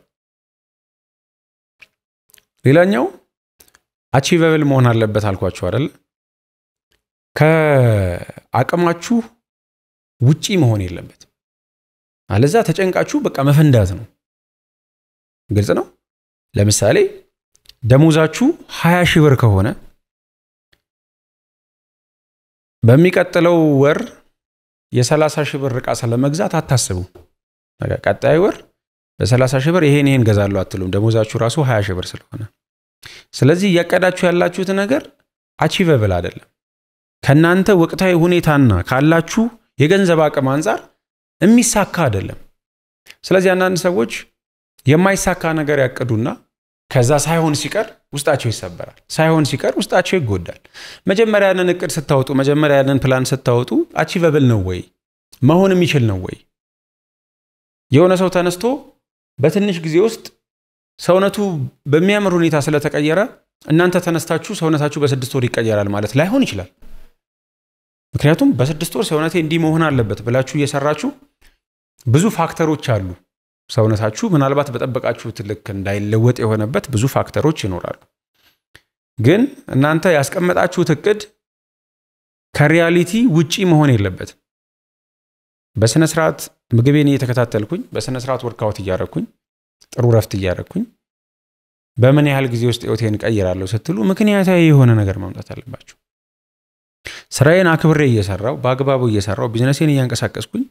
ሌላኛው አቺቨብል መሆን አለበት አልኳችሁ አይደል ከአቅማችሁ ውጪ መሆን የለበት አለዛ ተጨንቃችሁ በቃ መፈንዳት ነው ግልጽ ነው ለምሳሌ ደሞዛችሁ 20 ሺህ ብር ከሆነ በሚቀጥለው ወር የ30 ሺህ ብር ዕቃ ስለመግዛት አታስቡ ቀጣይ ወር በ30 ሺህ ብር ይሄን ገዛለሁ አትሉም ደሞዛችሁ ራሱ 20 ሺህ ብር ስለሆነ ስለዚህ ያቀዳችሁ ያላችሁት ነገር አቺቨብል አይደለም ከናንተ ወቅታዊ ሁኔታና ካላችሁ የገንዘብ አቅም አንፃር የሚሳካ አይደለም ስለዚህ አንዳንድ ሰዎች የማይሳካ ነገር ያቀዱና ከዛ ሳይሆን ሲቀር ውስጣቸው ይሰበራል ሳይሆን ሲቀር ውስጣቸው ይጎዳል መጀመሪያ ያንን እቅድ ስታወጡ መጀመሪያ ያንን ፕላን ስታወጡ አቺቨብል ነው ወይ መሆን የሚችል ነው ወይ የሆነ ሰው ተነስቶ በትንሽ ጊዜ ውስጥ ሰውነቱ በሚያምር ሁኔታ ስለተቀየረ እናንተ ተነስታችሁ ሰውነታችሁ በ6 ወር ይቀየራል ማለት ላይሆን ይችላል። ምክንያቱም በ6 ወር ሰውነቴ እንዲህ መሆን አለበት ብላችሁ እየሰራችሁ ብዙ ፋክተሮች አሉ። ሰውነታችሁ ምናልባት በጠበቃችሁት ልክ እንዳይለወጥ የሆነበት ብዙ ፋክተሮች ይኖራሉ። ግን እናንተ ያስቀመጣችሁት እቅድ ከሪያሊቲ ውጪ መሆን የለበት። በስነ ስርዓት ምግቤን እየተከታተልኩኝ በስነ ስርዓት ወርክአውት እያደረኩኝ ጥሩ ረፍት እያደረኩኝ በምን ያህል ጊዜ ውስጥ ህይወቴን ቀይራለሁ ስትሉ ምክንያታዊ የሆነ ነገር ማምጣት አለባችሁ። ስራዬን አክብሬ እየሰራው በአግባቡ እየሰራው ቢዝነሴን እያንቀሳቀስኩኝ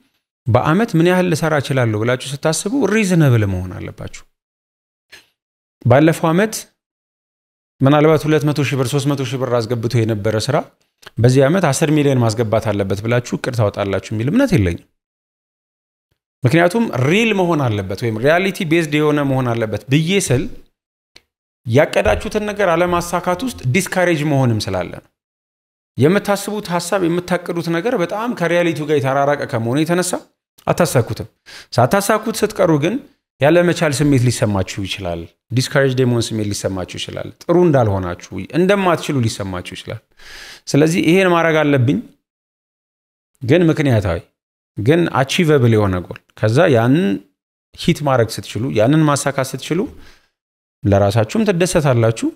በአመት ምን ያህል ልሰራ እችላለሁ ብላችሁ ስታስቡ ሪዝነብል መሆን አለባችሁ። ባለፈው አመት ምናልባት 200 ሺህ ብር 300 ሺህ ብር አስገብቶ የነበረ ስራ በዚህ አመት 10 ሚሊዮን ማስገባት አለበት ብላችሁ እቅድ ታወጣላችሁ የሚል እምነት የለኝም። ምክንያቱም ሪል መሆን አለበት ወይም ሪያሊቲ ቤዝድ የሆነ መሆን አለበት ብዬ ስል ያቀዳችሁትን ነገር አለማሳካት ውስጥ ዲስካሬጅ መሆንም ስላለ ነው። የምታስቡት ሐሳብ የምታቀዱት ነገር በጣም ከሪያሊቲው ጋር የተራራቀ ከመሆኑ የተነሳ አታሳኩትም። ሳታሳኩት ስትቀሩ ግን ያለ መቻል ስሜት ሊሰማችሁ ይችላል። ዲስካሬጅ ዴሞን ስሜት ሊሰማችሁ ይችላል። ጥሩ እንዳልሆናችሁ እንደማትችሉ ሊሰማችሁ ይችላል። ስለዚህ ይሄን ማድረግ አለብኝ ግን ምክንያታዊ ግን አቺቨብል የሆነ ጎል ከዛ ያንን ሂት ማድረግ ስትችሉ ያንን ማሳካት ስትችሉ ለራሳችሁም ተደሰታላችሁ።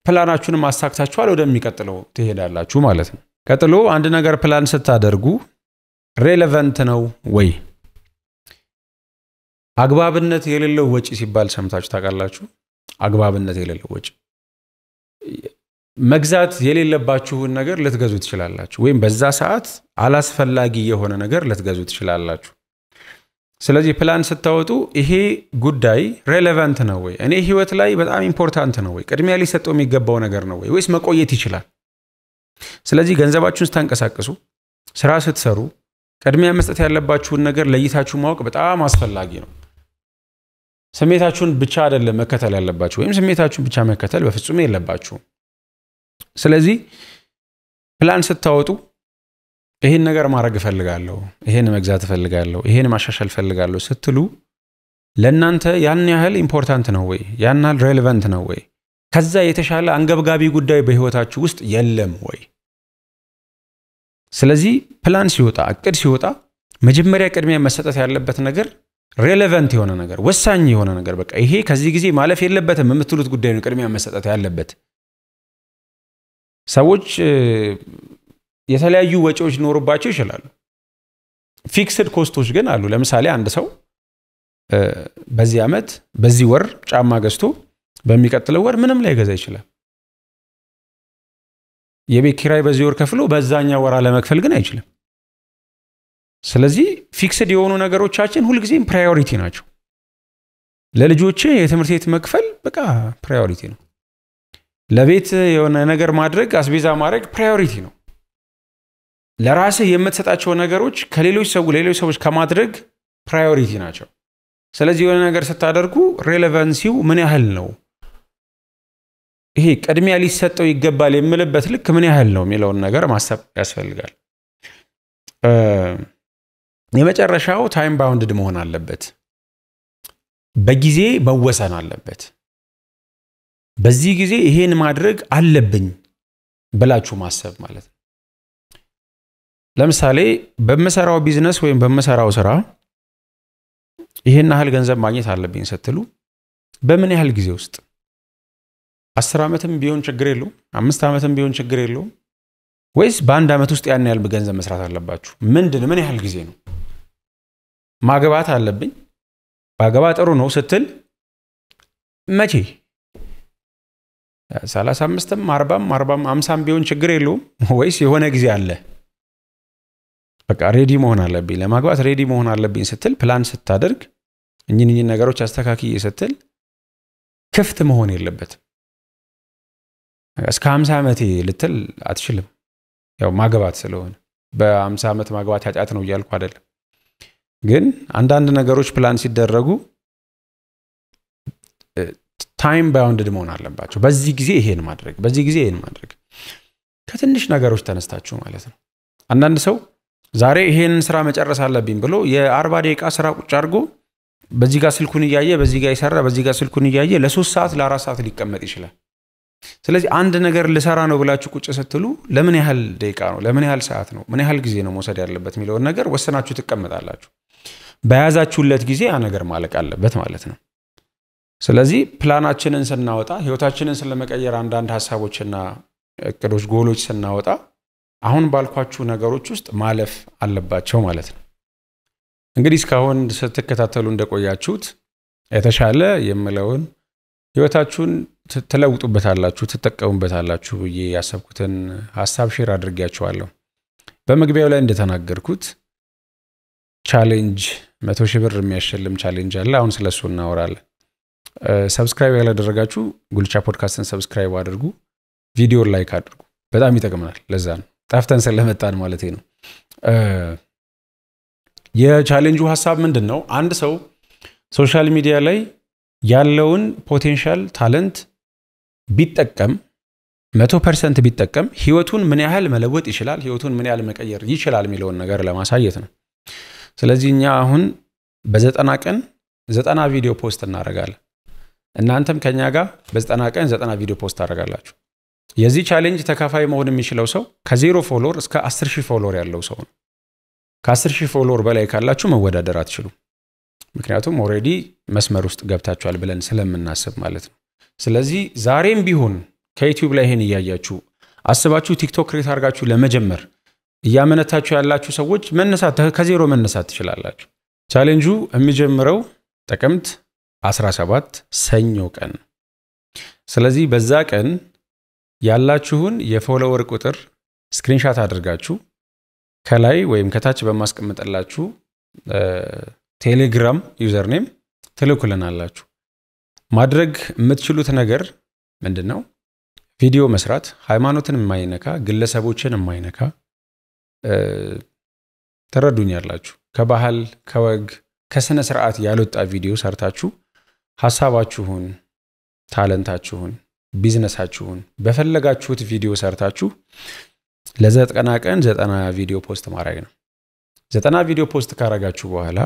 ፕላናችሁን ማሳካታችኋል ወደሚቀጥለው ትሄዳላችሁ ማለት ነው። ቀጥሎ አንድ ነገር ፕላን ስታደርጉ ሬሌቫንት ነው ወይ? አግባብነት የሌለው ወጪ ሲባል ሰምታችሁ ታውቃላችሁ? አግባብነት የሌለው ወጪ መግዛት የሌለባችሁን ነገር ልትገዙ ትችላላችሁ ወይም በዛ ሰዓት አላስፈላጊ የሆነ ነገር ልትገዙ ትችላላችሁ። ስለዚህ ፕላን ስታወጡ ይሄ ጉዳይ ሬሌቫንት ነው ወይ? እኔ ህይወት ላይ በጣም ኢምፖርታንት ነው ወይ? ቅድሚያ ሊሰጠው የሚገባው ነገር ነው ወይ ወይስ መቆየት ይችላል? ስለዚህ ገንዘባችሁን ስታንቀሳቅሱ ስራ ስትሰሩ ቅድሚያ መስጠት ያለባችሁን ነገር ለይታችሁ ማወቅ በጣም አስፈላጊ ነው። ስሜታችሁን ብቻ አይደለም መከተል ያለባችሁ ወይም ስሜታችሁን ብቻ መከተል በፍጹም የለባችሁም። ስለዚህ ፕላን ስታወጡ ይሄን ነገር ማድረግ እፈልጋለሁ፣ ይሄን መግዛት እፈልጋለሁ፣ ይሄን ማሻሻል እፈልጋለሁ ስትሉ ለእናንተ ያን ያህል ኢምፖርታንት ነው ወይ? ያን ያህል ሬሌቫንት ነው ወይ? ከዛ የተሻለ አንገብጋቢ ጉዳይ በህይወታችሁ ውስጥ የለም ወይ? ስለዚህ ፕላን ሲወጣ እቅድ ሲወጣ መጀመሪያ ቅድሚያ መሰጠት ያለበት ነገር ሬሌቫንት የሆነ ነገር ወሳኝ የሆነ ነገር በቃ ይሄ ከዚህ ጊዜ ማለፍ የለበትም የምትሉት ጉዳይ ነው ቅድሚያ መሰጠት ያለበት። ሰዎች የተለያዩ ወጪዎች ኖርባቸው ይችላሉ። ፊክስድ ኮስቶች ግን አሉ። ለምሳሌ አንድ ሰው በዚህ አመት በዚህ ወር ጫማ ገዝቶ በሚቀጥለው ወር ምንም ላይ ገዛ ይችላል። የቤት ኪራይ በዚህ ወር ከፍሎ በዛኛው ወር ለመክፈል ግን አይችልም። ስለዚህ ፊክስድ የሆኑ ነገሮቻችን ሁሉ ጊዜም ፕራዮሪቲ ናቸው። ለልጆቼ የትምህርት ቤት መክፈል በቃ ፕራዮሪቲ ነው። ለቤት የሆነ ነገር ማድረግ አስቤዛ ማድረግ ፕራዮሪቲ ነው። ለራስህ የምትሰጣቸው ነገሮች ከሌሎች ሰዎች ከማድረግ ፕራዮሪቲ ናቸው። ስለዚህ የሆነ ነገር ስታደርጉ ሬሌቫንሲው ምን ያህል ነው? ይሄ ቅድሚያ ሊሰጠው ይገባል የምልበት ልክ ምን ያህል ነው የሚለውን ነገር ማሰብ ያስፈልጋል። የመጨረሻው ታይም ባውንድድ መሆን አለበት። በጊዜ መወሰን አለበት። በዚህ ጊዜ ይሄን ማድረግ አለብኝ ብላችሁ ማሰብ ማለት ነው። ለምሳሌ በመሰራው ቢዝነስ ወይም በመሰራው ስራ ይሄን ያህል ገንዘብ ማግኘት አለብኝ ስትሉ በምን ያህል ጊዜ ውስጥ 10 ዓመትም ቢሆን ችግር የለውም 5 ዓመትም ቢሆን ችግር የለውም ወይስ በአንድ ዓመት ውስጥ ያን ያህል ገንዘብ መስራት አለባችሁ? ምን ያህል ጊዜ ነው? ማግባት አለብኝ ባገባ ጥሩ ነው ስትል መቼ 35ም 40ም 50ም ቢሆን ችግር የለውም ወይስ የሆነ ጊዜ አለ? በቃ ሬዲ መሆን አለብኝ ለማግባት ሬዲ መሆን አለብኝ ስትል ፕላን ስታደርግ እኚህን ነገሮች አስተካክዬ ስትል ክፍት መሆን የለበትም። እስከ 50 ዓመቴ ልትል አትችልም። ያው ማግባት ስለሆነ በ50 ዓመት ማግባት ኃጢአት ነው እያልኩ አይደለም። ግን አንዳንድ ነገሮች ፕላን ሲደረጉ ታይም ባውንድድ መሆን አለባቸው። በዚህ ጊዜ ይሄን ማድረግ ከትንሽ ነገሮች ተነስታችሁ ማለት ነው። አንዳንድ ሰው ዛሬ ይሄን ስራ መጨረስ አለብኝ ብሎ የ40 ደቂቃ ስራ ቁጭ አድርጎ በዚህ ጋር ስልኩን እያየ በዚህ ጋር ይሰራ በዚህ ጋር ስልኩን እያየ ለ3 ሰዓት ለ4 ሰዓት ሊቀመጥ ይችላል። ስለዚህ አንድ ነገር ልሰራ ነው ብላችሁ ቁጭ ስትሉ ለምን ያህል ደቂቃ ነው ለምን ያህል ሰዓት ነው ምን ያህል ጊዜ ነው መውሰድ ያለበት የሚለውን ነገር ወሰናችሁ ትቀመጣላችሁ። በያዛችሁለት ጊዜ ያ ነገር ማለቅ አለበት ማለት ነው። ስለዚህ ፕላናችንን ስናወጣ ህይወታችንን ስለመቀየር አንዳንድ ሐሳቦችና እቅዶች ጎሎች ስናወጣ አሁን ባልኳችሁ ነገሮች ውስጥ ማለፍ አለባቸው ማለት ነው። እንግዲህ እስካሁን ስትከታተሉ እንደቆያችሁት የተሻለ የምለውን ህይወታችሁን ትለውጡበታላችሁ ትጠቀሙበታላችሁ ብዬ ያሰብኩትን ሐሳብ ሼር አድርጌያችኋለሁ። በመግቢያው ላይ እንደተናገርኩት ቻሌንጅ 100,000 ብር የሚያሸልም ቻሌንጅ አለ። አሁን ስለሱ እናወራለን። ሰብስክራይብ ያላደረጋችሁ ጉልቻ ፖድካስትን ሰብስክራይብ አድርጉ፣ ቪዲዮ ላይክ አድርጉ። በጣም ይጠቅመናል። ለዛ ነው ጣፍተን ስለመጣን ማለት ነው። የቻሌንጁ ሐሳብ ምንድነው? አንድ ሰው ሶሻል ሚዲያ ላይ ያለውን ፖቴንሻል ታለንት ቢጠቀም 100% ቢጠቀም ህይወቱን ምን ያህል መለወጥ ይችላል ህይወቱን ምን ያህል መቀየር ይችላል የሚለውን ነገር ለማሳየት ነው። ስለዚህ እኛ አሁን በ90 ቀን 90 ቪዲዮ ፖስት እናደርጋለን። እናንተም ከኛ ጋር በ90 ቀን 90 ቪዲዮ ፖስት ታደርጋላችሁ። የዚህ ቻሌንጅ ተካፋይ መሆን የሚችለው ሰው ከ0 ፎሎወር እስከ 10,000 ፎሎወር ያለው ሰው ነው። ከ10,000 ፎሎወር በላይ ካላችሁ መወዳደር አትችሉም። ምክንያቱም ኦሬዲ መስመር ውስጥ ገብታችኋል ብለን ስለምናስብ ማለት ነው። ስለዚህ ዛሬም ቢሆን ከዩቲዩብ ላይ ይሄን እያያችሁ አስባችሁ ቲክቶክ ክሬት አድርጋችሁ ለመጀመር እያመነታችሁ ያላችሁ ሰዎች መነሳት ከዜሮ መነሳት ትችላላችሁ። ቻሌንጁ የሚጀምረው ጥቅምት 17 ሰኞ ቀን። ስለዚህ በዛ ቀን ያላችሁን የፎሎወር ቁጥር ስክሪንሻት አድርጋችሁ ከላይ ወይም ከታች በማስቀመጥላችሁ ቴሌግራም ዩዘር ኔም ትልኩልናላችሁ። ማድረግ የምትችሉት ነገር ምንድነው? ቪዲዮ መስራት፣ ሃይማኖትን የማይነካ ግለሰቦችን የማይነካ ተረዱኛላችሁ። ከባህል ከወግ ከስነ ስርዓት ያልወጣ ቪዲዮ ሰርታችሁ ሐሳባችሁን ታለንታችሁን ቢዝነሳችሁን በፈለጋችሁት ቪዲዮ ሰርታችሁ ለ90 ቀን 90 ቪዲዮ ፖስት ማድረግ ነው። 90 ቪዲዮ ፖስት ካረጋችሁ በኋላ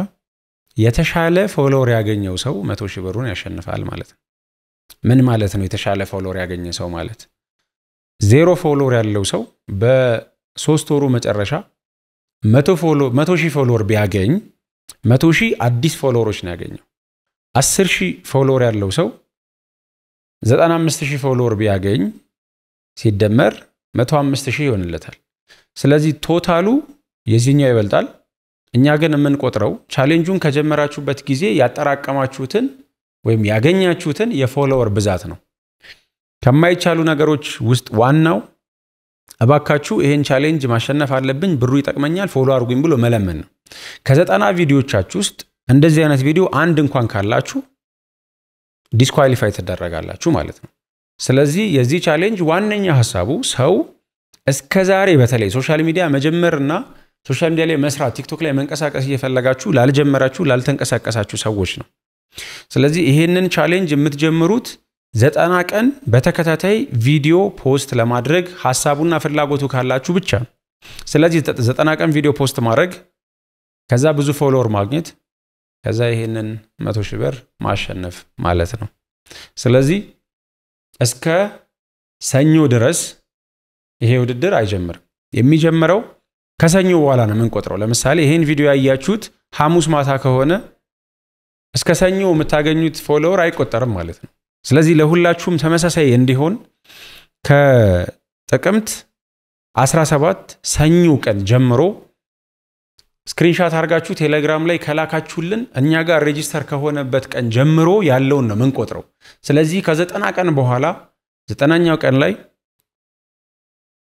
የተሻለ ፎሎወር ያገኘው ሰው 100,000 ብሩን ያሸንፋል ማለት ነው። ምን ማለት ነው የተሻለ ፎሎወር ያገኘ ሰው ማለት? 0 ፎሎወር ያለው ሰው በ3 ወሩ መጨረሻ 100,000 ፎሎወር ቢያገኝ 100,000 አዲስ ፎሎወሮች ነው ያገኘው። 10,000 ፎሎወር ያለው ሰው 95,000 ፎሎወር ቢያገኝ ሲደመር 105,000 ይሆንለታል። ስለዚህ ቶታሉ የዚህኛው ይበልጣል። እኛ ግን የምንቆጥረው ቻሌንጁን ከጀመራችሁበት ጊዜ ያጠራቀማችሁትን ወይም ያገኛችሁትን የፎሎወር ብዛት ነው። ከማይቻሉ ነገሮች ውስጥ ዋናው እባካችሁ ይሄን ቻሌንጅ ማሸነፍ አለብኝ ብሩ ይጠቅመኛል ፎሎ አድርጉኝ ብሎ መለመን ነው። ከ90 ቪዲዮቻችሁ ውስጥ እንደዚህ አይነት ቪዲዮ አንድ እንኳን ካላችሁ ዲስኳሊፋይ ተደረጋላችሁ ማለት ነው። ስለዚህ የዚህ ቻሌንጅ ዋነኛ ሐሳቡ ሰው እስከዛሬ በተለይ ሶሻል ሚዲያ መጀመርና ሶሻል ሚዲያ ላይ መስራት ቲክቶክ ላይ መንቀሳቀስ እየፈለጋችሁ ላልጀመራችሁ ላልተንቀሳቀሳችሁ ሰዎች ነው። ስለዚህ ይሄንን ቻሌንጅ የምትጀምሩት 90 ቀን በተከታታይ ቪዲዮ ፖስት ለማድረግ ሐሳቡና ፍላጎቱ ካላችሁ ብቻ ነው። ስለዚህ 90 ቀን ቪዲዮ ፖስት ማድረግ ከዛ ብዙ ፎሎወር ማግኘት ከዛ ይሄንን 100,000 ብር ማሸነፍ ማለት ነው። ስለዚህ እስከ ሰኞ ድረስ ይሄ ውድድር አይጀምርም። የሚጀምረው ከሰኞ በኋላ ነው የምንቆጥረው። ለምሳሌ ይሄን ቪዲዮ ያያችሁት ሐሙስ ማታ ከሆነ እስከ ሰኞ የምታገኙት ፎሎወር አይቆጠርም ማለት ነው። ስለዚህ ለሁላችሁም ተመሳሳይ እንዲሆን ከጥቅምት 17 ሰኞ ቀን ጀምሮ ስክሪንሻት አድርጋችሁ ቴሌግራም ላይ ከላካችሁልን እኛ ጋር ሬጂስተር ከሆነበት ቀን ጀምሮ ያለውን ነው የምንቆጥረው። ስለዚህ ከ90 ቀን በኋላ 90ኛው ቀን ላይ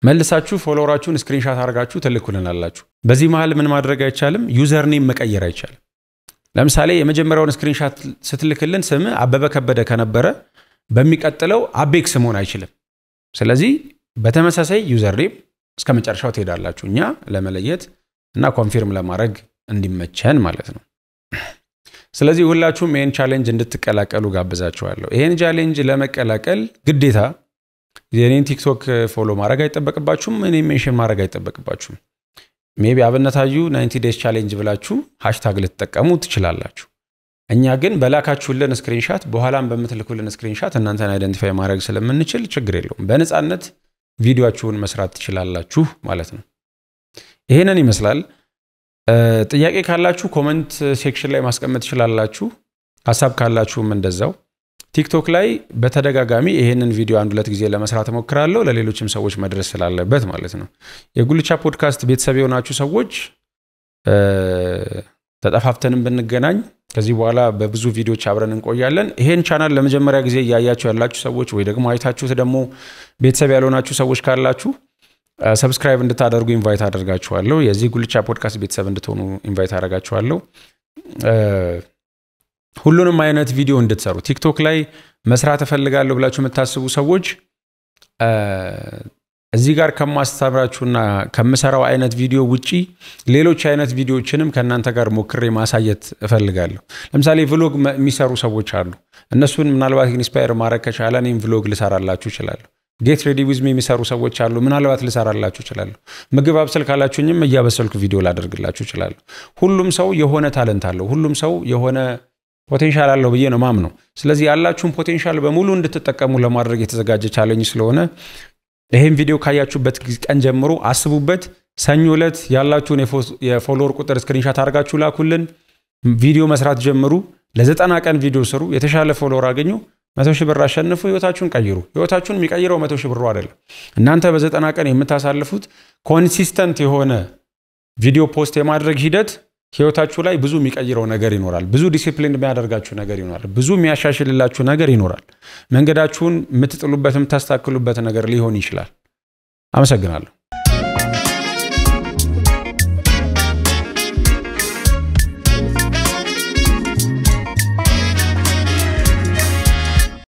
መልሳችሁ ፎሎወራችሁን ስክሪንሻት አድርጋችሁ ትልኩልናላችሁ። በዚህ መሃል ምን ማድረግ አይቻልም? ዩዘር ኔም መቀየር አይቻልም። ለምሳሌ የመጀመሪያውን ስክሪንሻት ስትልክልን ስም አበበ ከበደ ከነበረ በሚቀጥለው አቤክስ መሆን አይችልም። ስለዚህ በተመሳሳይ ዩዘር ኔም እስከመጨረሻው ትሄዳላችሁ እኛ ለመለየት እና ኮንፊርም ለማድረግ እንዲመቸን ማለት ነው። ስለዚህ ሁላችሁም ይሄን ቻሌንጅ እንድትቀላቀሉ ጋብዛችኋለሁ። ይሄን ቻሌንጅ ለመቀላቀል ግዴታ የኔን ቲክቶክ ፎሎ ማድረግ አይጠበቅባችሁም፣ እኔ ሜንሽን ማድረግ አይጠበቅባችሁም። ሜቢ አብነታዩ 90 days challenge ብላችሁ ሃሽታግ ልትጠቀሙ ትችላላችሁ። እኛ ግን በላካችሁልን ስክሪንሻት በኋላም በመትልኩልን ስክሪንሻት እናንተን አይደንቲፋይ ማድረግ ስለምንችል ችግር የለውም በነጻነት ቪዲዮአችሁን መስራት ትችላላችሁ ማለት ነው ይሄንን ይመስላል ጥያቄ ካላችሁ ኮሜንት ሴክሽን ላይ ማስቀመጥ ትችላላችሁ ሐሳብ ካላችሁም እንደዛው ቲክቶክ ላይ በተደጋጋሚ ይሄንን ቪዲዮ አንድ ሁለት ጊዜ ለመስራት ሞክራለሁ ለሌሎችም ሰዎች መድረስ ስላለበት ማለት ነው የጉልቻ ፖድካስት ቤተሰብ የሆናችሁ ሰዎች ተጣፋፍተንም ብንገናኝ ከዚህ በኋላ በብዙ ቪዲዮዎች አብረን እንቆያለን ይሄን ቻናል ለመጀመሪያ ጊዜ ያያያችሁ ያላችሁ ሰዎች ወይ ደግሞ አይታችሁት ደግሞ ቤተሰብ ያልሆናችሁ ሰዎች ካላችሁ ሰብስክራይብ እንድታደርጉ ኢንቫይት አደርጋችኋለሁ የዚህ ጉልቻ ፖድካስት ቤተሰብ እንድትሆኑ ኢንቫይት አደርጋችኋለሁ ሁሉንም አይነት ቪዲዮ እንድትሰሩ ቲክቶክ ላይ መስራት እፈልጋለሁ ብላችሁ የምታስቡ ሰዎች እዚህ ጋር ከማስተምራችሁና ከመሰራው አይነት ቪዲዮ ውጪ ሌሎች አይነት ቪዲዮዎችንም ከናንተ ጋር ሞክሬ ማሳየት እፈልጋለሁ ለምሳሌ ቭሎግ የሚሰሩ ሰዎች አሉ እነሱን ምናልባት ኢንስፓየር ማድረግ ከቻለ እኔም ቭሎግ ልሰራላችሁ እችላለሁ ጌት ሬዲ ዊዝ ሚ የሚሰሩ ሰዎች አሉ ምናልባት ልሰራላችሁ እችላለሁ ምግብ አብሰል ካላችሁኝም እያበሰልኩ ቪዲዮ ላደርግላችሁ እችላለሁ ሁሉም ሰው የሆነ ታለንት አለው ሁሉም ሰው የሆነ ፖቴንሻል አለው ብዬ ነው ማምነው ስለዚህ ያላችሁን ፖቴንሻል በሙሉ እንድትጠቀሙ ለማድረግ የተዘጋጀ ቻሌንጅ ስለሆነ ይሄን ቪዲዮ ካያችሁበት ቀን ጀምሮ አስቡበት ሰኞ ዕለት ያላችሁን የፎሎወር ቁጥር ስክሪንሻት አድርጋችሁ ላኩልን ቪዲዮ መስራት ጀምሩ ለ90 ቀን ቪዲዮ ስሩ የተሻለ ፎሎወር አገኙ 100,000 ብር አሸንፉ ህይወታችሁን ቀይሩ ህይወታችሁን የሚቀይረው 100,000 ብር አይደለም እናንተ በ90 ቀን የምታሳልፉት ኮንሲስተንት የሆነ ቪዲዮ ፖስት የማድረግ ሂደት ህይወታችሁ ላይ ብዙ የሚቀይረው ነገር ይኖራል ብዙ ዲሲፕሊን የሚያደርጋችሁ ነገር ይኖራል ብዙ የሚያሻሽልላችሁ ነገር ይኖራል መንገዳችሁን የምትጥሉበት የምታስተካክሉበት ነገር ሊሆን ይችላል አመሰግናለሁ